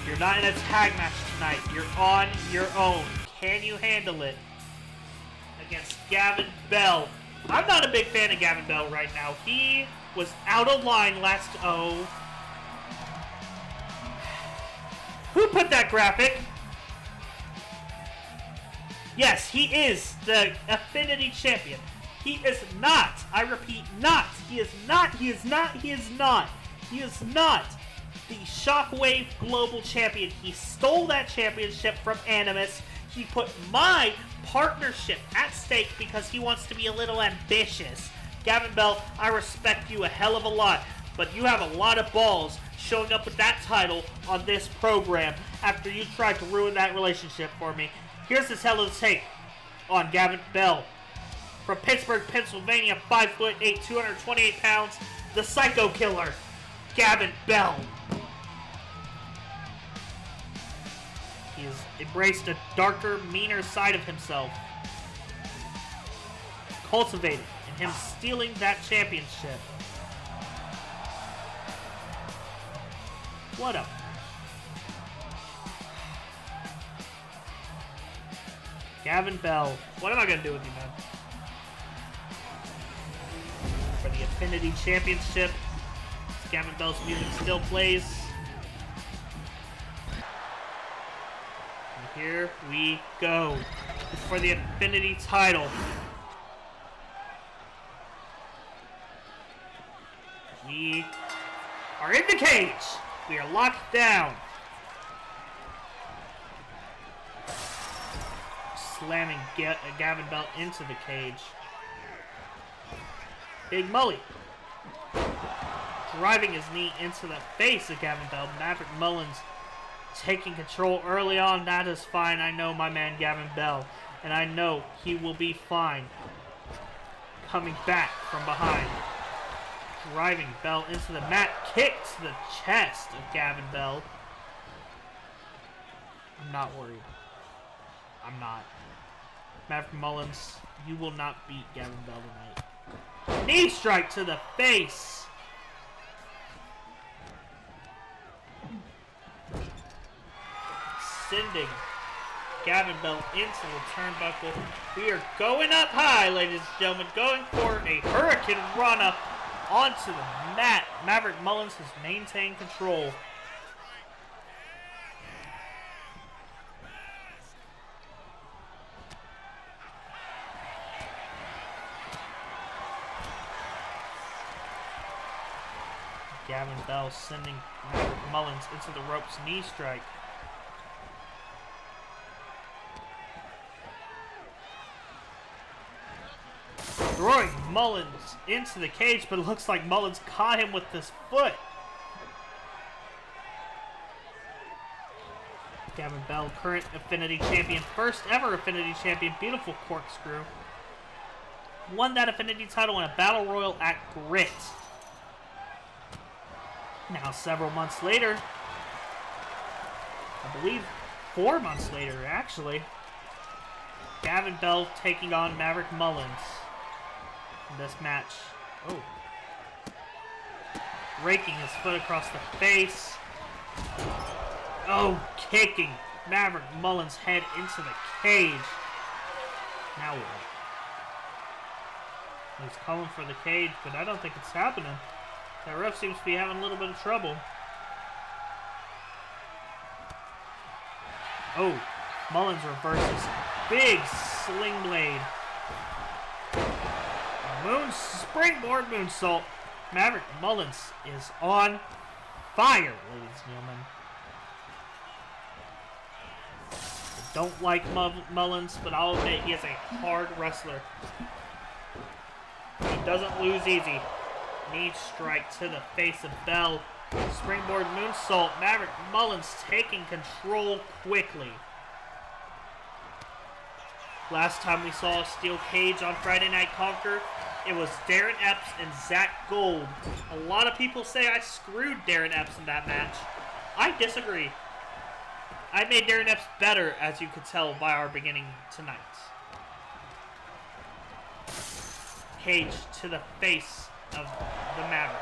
You're not in a tag match tonight. You're on your own. Can you handle it against Gavin Belle? I'm not a big fan of Gavin Belle right now. He was out of line last... Oh. Who put that graphic? Yes, he is the Affinity Champion. He is not. I repeat, not. He is not. He is not. He is not. He is not the Shockwave Global Champion. He stole that championship from Animus. He put my partnership at stake because he wants to be a little ambitious. Gavin Belle, I respect you a hell of a lot, but you have a lot of balls showing up with that title on this program after you tried to ruin that relationship for me. Here's this hell of a take on Gavin Belle. From Pittsburgh, Pennsylvania, 5'8", 228 pounds, the Psycho Killer, Gavin Belle. He has embraced a darker, meaner side of himself, cultivated in him stealing that championship. What up? Gavin Belle. What am I going to do with you, man? For the Affinity Championship, Gavin Belle's music still plays. And here we go. For the Affinity title. We are in the cage. We are locked down. Slamming Gavin Belle into the cage. Big Mully driving his knee into the face of Gavin Belle. Maverick Mullins taking control early on. That is fine. I know my man Gavin Belle, and I know he will be fine. Coming back from behind. Driving Belle into the mat. Kick to the chest of Gavin Belle. I'm not worried. I'm not. Maverick Mullins, you will not beat Gavin Belle tonight. Knee strike to the face. Sending Gavin Belle into the turnbuckle. We are going up high, ladies and gentlemen. Going for a Hurricane Rana onto the mat. Maverick Mullins has maintained control. Gavin Belle sending Maverick Mullins into the ropes, knee strike. Throwing Mullins into the cage, but it looks like Mullins caught him with his foot. Gavin Belle, current Affinity Champion, first ever Affinity Champion, beautiful corkscrew. Won that Affinity title in a Battle Royal at Grit. Now, several months later, I believe 4 months later, actually, Gavin Belle taking on Maverick Mullins this match. Oh. Raking his foot across the face. Oh, kicking Maverick Mullins' head into the cage. Now what? He's calling for the cage, but I don't think it's happening. That ref seems to be having a little bit of trouble. Oh, Mullins reverses. Big sling blade. Springboard moonsault. Maverick Mullins is on fire, ladies and gentlemen. I don't like Mullins, but I'll admit he is a hard wrestler. He doesn't lose easy. Knee strike to the face of Belle. Springboard moonsault. Maverick Mullins taking control quickly. Last time we saw a steel cage on Friday Night Conquer, it was Darren Epps and Zach Gold. A lot of people say I screwed Darren Epps in that match. I disagree. I made Darren Epps better, as you could tell by our beginning tonight. Cage to the face of the Maverick.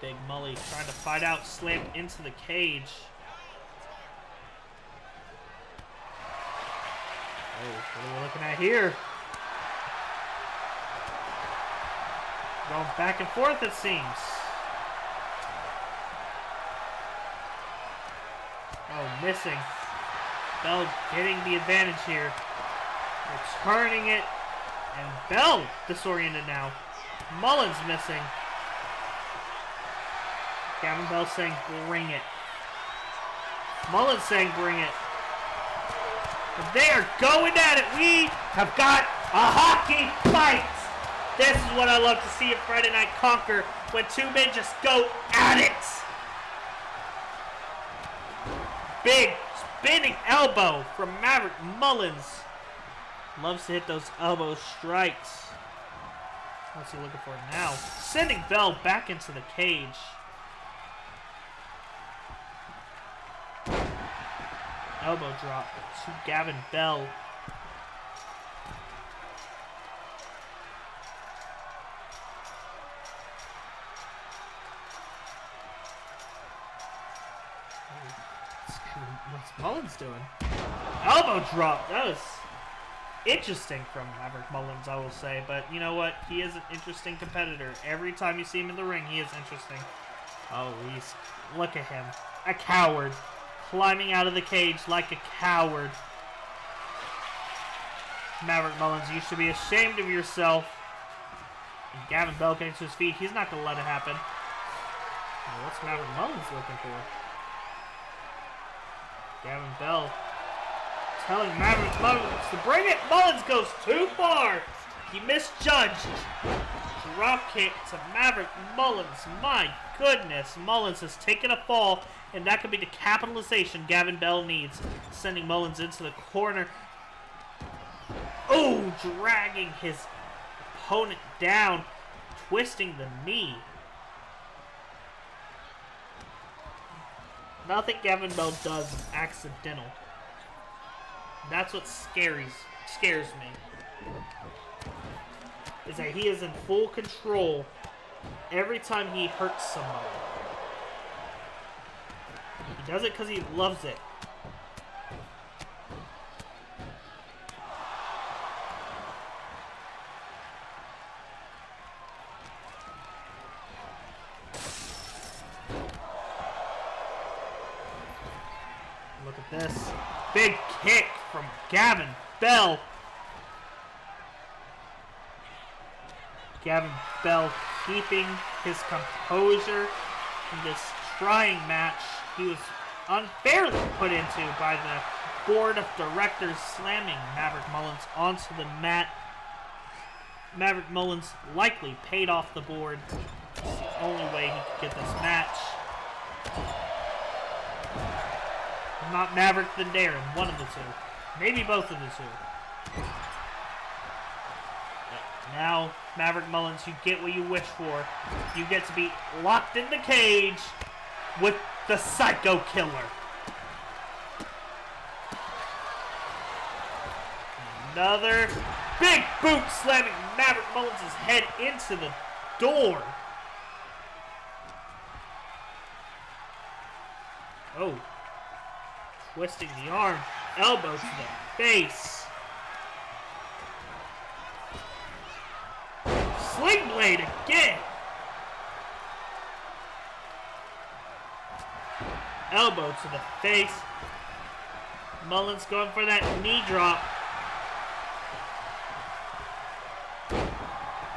Big Mully trying to fight out, slammed into the cage. Oh, what are we looking at here? Going back and forth, it seems. Oh, missing. Belle getting the advantage here. Returning it. And Belle disoriented now. Mullins missing. Gavin Belle saying, bring it. Mullins saying, bring it. And they are going at it. We have got a hockey fight. This is what I love to see at Friday Night Conquer, when two men just go at it. Big spinning elbow from Maverick Mullins. Loves to hit those elbow strikes. What's he looking for now? Sending Belle back into the cage. Elbow drop to Gavin Belle. What's Mullins doing? Elbow drop. That was interesting from Maverick Mullins, I will say. But you know what? He is an interesting competitor. Every time you see him in the ring, he is interesting. Oh, look at him. A coward. Climbing out of the cage like a coward. Maverick Mullins, you should be ashamed of yourself. And Gavin Belle getting to his feet. He's not going to let it happen. Well, what's Maverick Mullins looking for? Gavin Belle telling Maverick Mullins to bring it. Mullins goes too far. He misjudged. Drop kick to Maverick Mullins. My goodness. Mullins has taken a fall, and that could be the capitalization Gavin Belle needs. Sending Mullins into the corner. Oh, dragging his opponent down. Twisting the knee. Nothing Gavin Belle does is accidental. That's what scares me. Is that he is in full control every time he hurts somebody. He does it because he loves it. Look at this. Big kick from Gavin Belle. Gavin Belle keeping his composure in this trying match. He was unfairly put into by the board of directors, slamming Maverick Mullins onto the mat. Maverick Mullins likely paid off the board. It's the only way he could get this match. Not Maverick, then Darren. One of the two. Maybe both of the two. Now, Maverick Mullins, you get what you wish for. You get to be locked in the cage with the Psycho Killer. Another big boot slamming Maverick Mullins' head into the door. Oh. Twisting the arm. Elbow to the face. Sling blade again. Elbow to the face. Mullins going for that knee drop.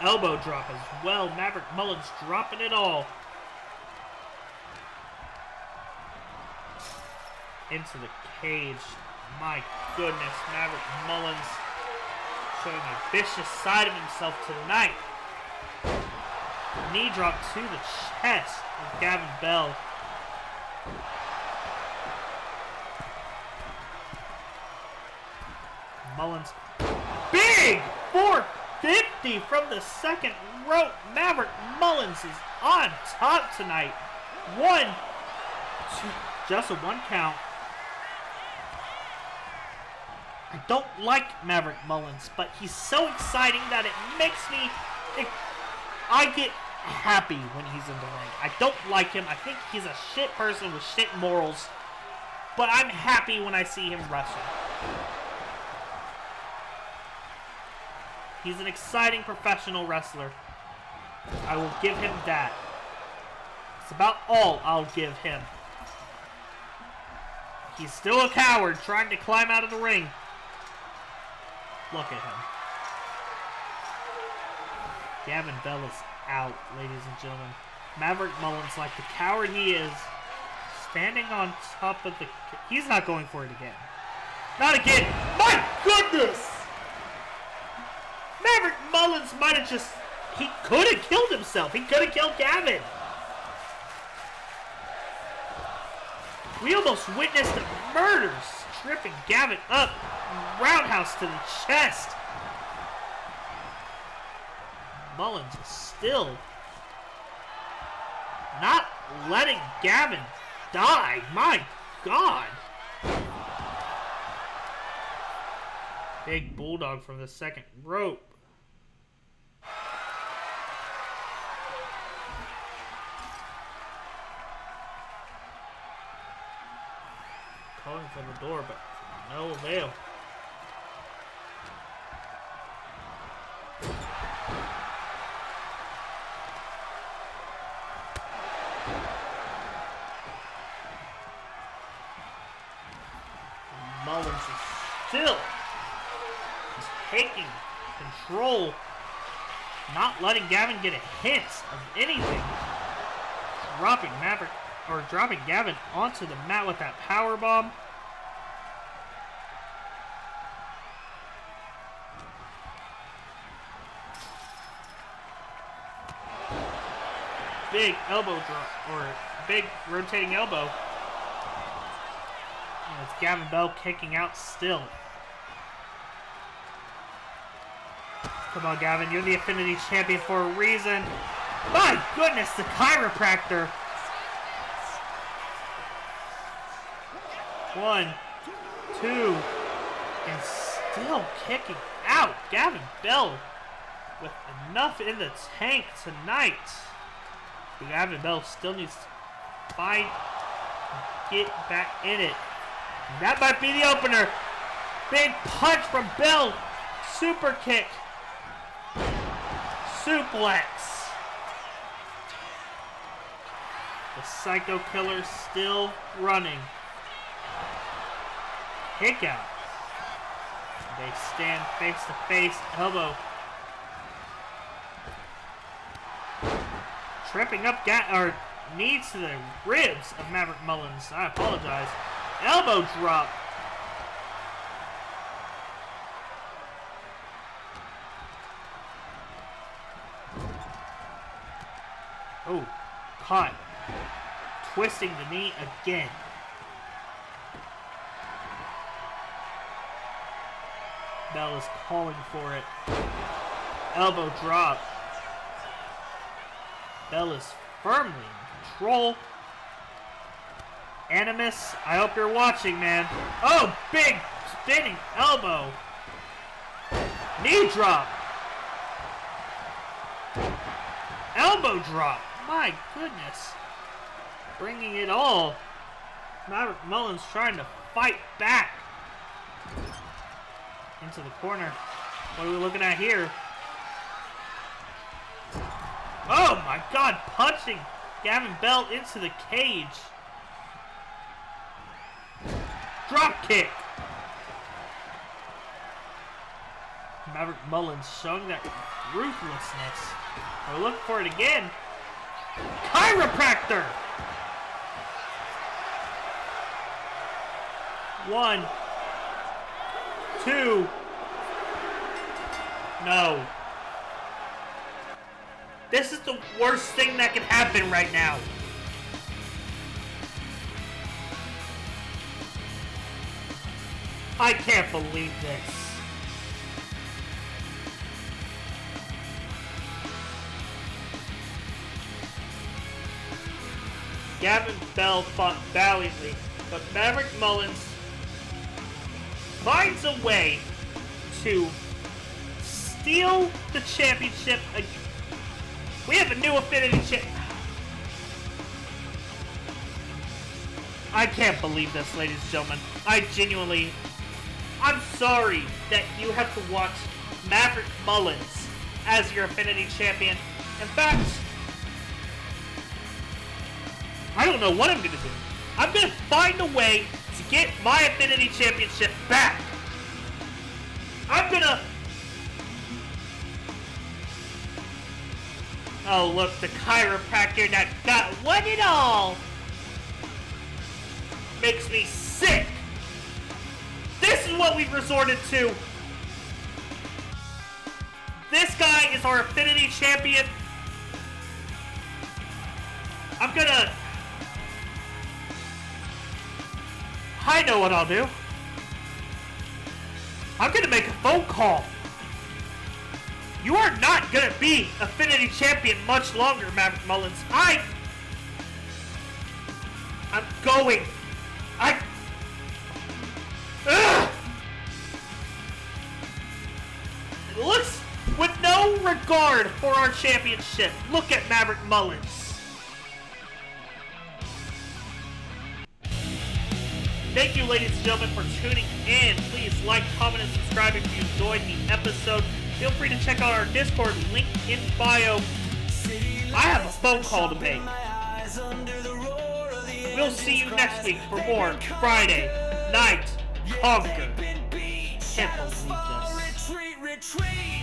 Elbow drop as well. Maverick Mullins dropping it all. Into the cage. My goodness, Maverick Mullins showing a vicious side of himself tonight. Knee drop to the chest of Gavin Belle. Mullins, big 450 from the second rope. Maverick Mullins is on top tonight. 1, 2, just a 1 count. I don't like Maverick Mullins, but he's so exciting that it makes me, I get happy when he's in the ring. I don't like him. I think he's a shit person with shit morals, but I'm happy when I see him wrestle. He's an exciting professional wrestler. I will give him that. It's about all I'll give him. He's still a coward trying to climb out of the ring. Look at him. Gavin Belle is out, ladies and gentlemen. Maverick Mullins, like the coward he is, standing on top of the... He's not going for it again. Not again! My goodness! Maverick Mullins might have just... He could have killed himself. He could have killed Gavin. We almost witnessed a murder, stripping Gavin up. Roundhouse to the chest. Mullins is still not letting Gavin die. My God. Big bulldog from the second rope. Calling for the door, but no avail. Mullins is still taking control, not letting Gavin get a hint of anything. Dropping Gavin onto the mat with that power bomb. Big elbow drop, or big rotating elbow. And it's Gavin Belle kicking out still. Come on, Gavin, you're the Affinity champion for a reason. My goodness, the chiropractor. 1, 2, and still kicking out. Gavin Belle with enough in the tank tonight. But Gavin Belle still needs to fight and get back in it. And that might be the opener. Big punch from Belle. Super kick. Suplex. The Psycho Killer still running. Kick out. They stand face to face. Elbow. Tripping up knees to the ribs of Maverick Mullins. I apologize. Elbow drop. Oh, caught. Twisting the knee again. Belle is calling for it. Elbow drop. Belle is firmly in control. Animus, I hope you're watching, man. Oh, big spinning elbow. Knee drop. Elbow drop. My goodness. Bringing it all. Maverick Mullins trying to fight back. Into the corner. What are we looking at here? Oh my God, punching Gavin Belle into the cage. Drop kick. Maverick Mullins showing that ruthlessness. We're looking for it again. Chiropractor. 1, 2. No. This is the worst thing that can happen right now. I can't believe this. Gavin Belle fought valiantly, but Maverick Mullins finds a way to steal the championship. We have a new affinity champ. I can't believe this, ladies and gentlemen. I'm sorry that you have to watch Maverick Mullins as your affinity champion. In fact, I don't know what I'm going to do. I'm going to find a way to get my affinity championship back. I'm going to... Oh, look, the chiropractor that won it all. Makes me sick. This is what we've resorted to. This guy is our affinity champion. I'm gonna... I know what I'll do. I'm gonna make a phone call. You are not gonna be affinity champion much longer, Maverick Mullins. I'm going. Ugh! It looks with no regard for our championship. Look at Maverick Mullins. Thank you, ladies and gentlemen, for tuning in. Please like, comment, and subscribe if you enjoyed the episode. Feel free to check out our Discord, link in bio. I have a phone call to make. We'll see you next week for more Friday Night Conquer. Can't believe this.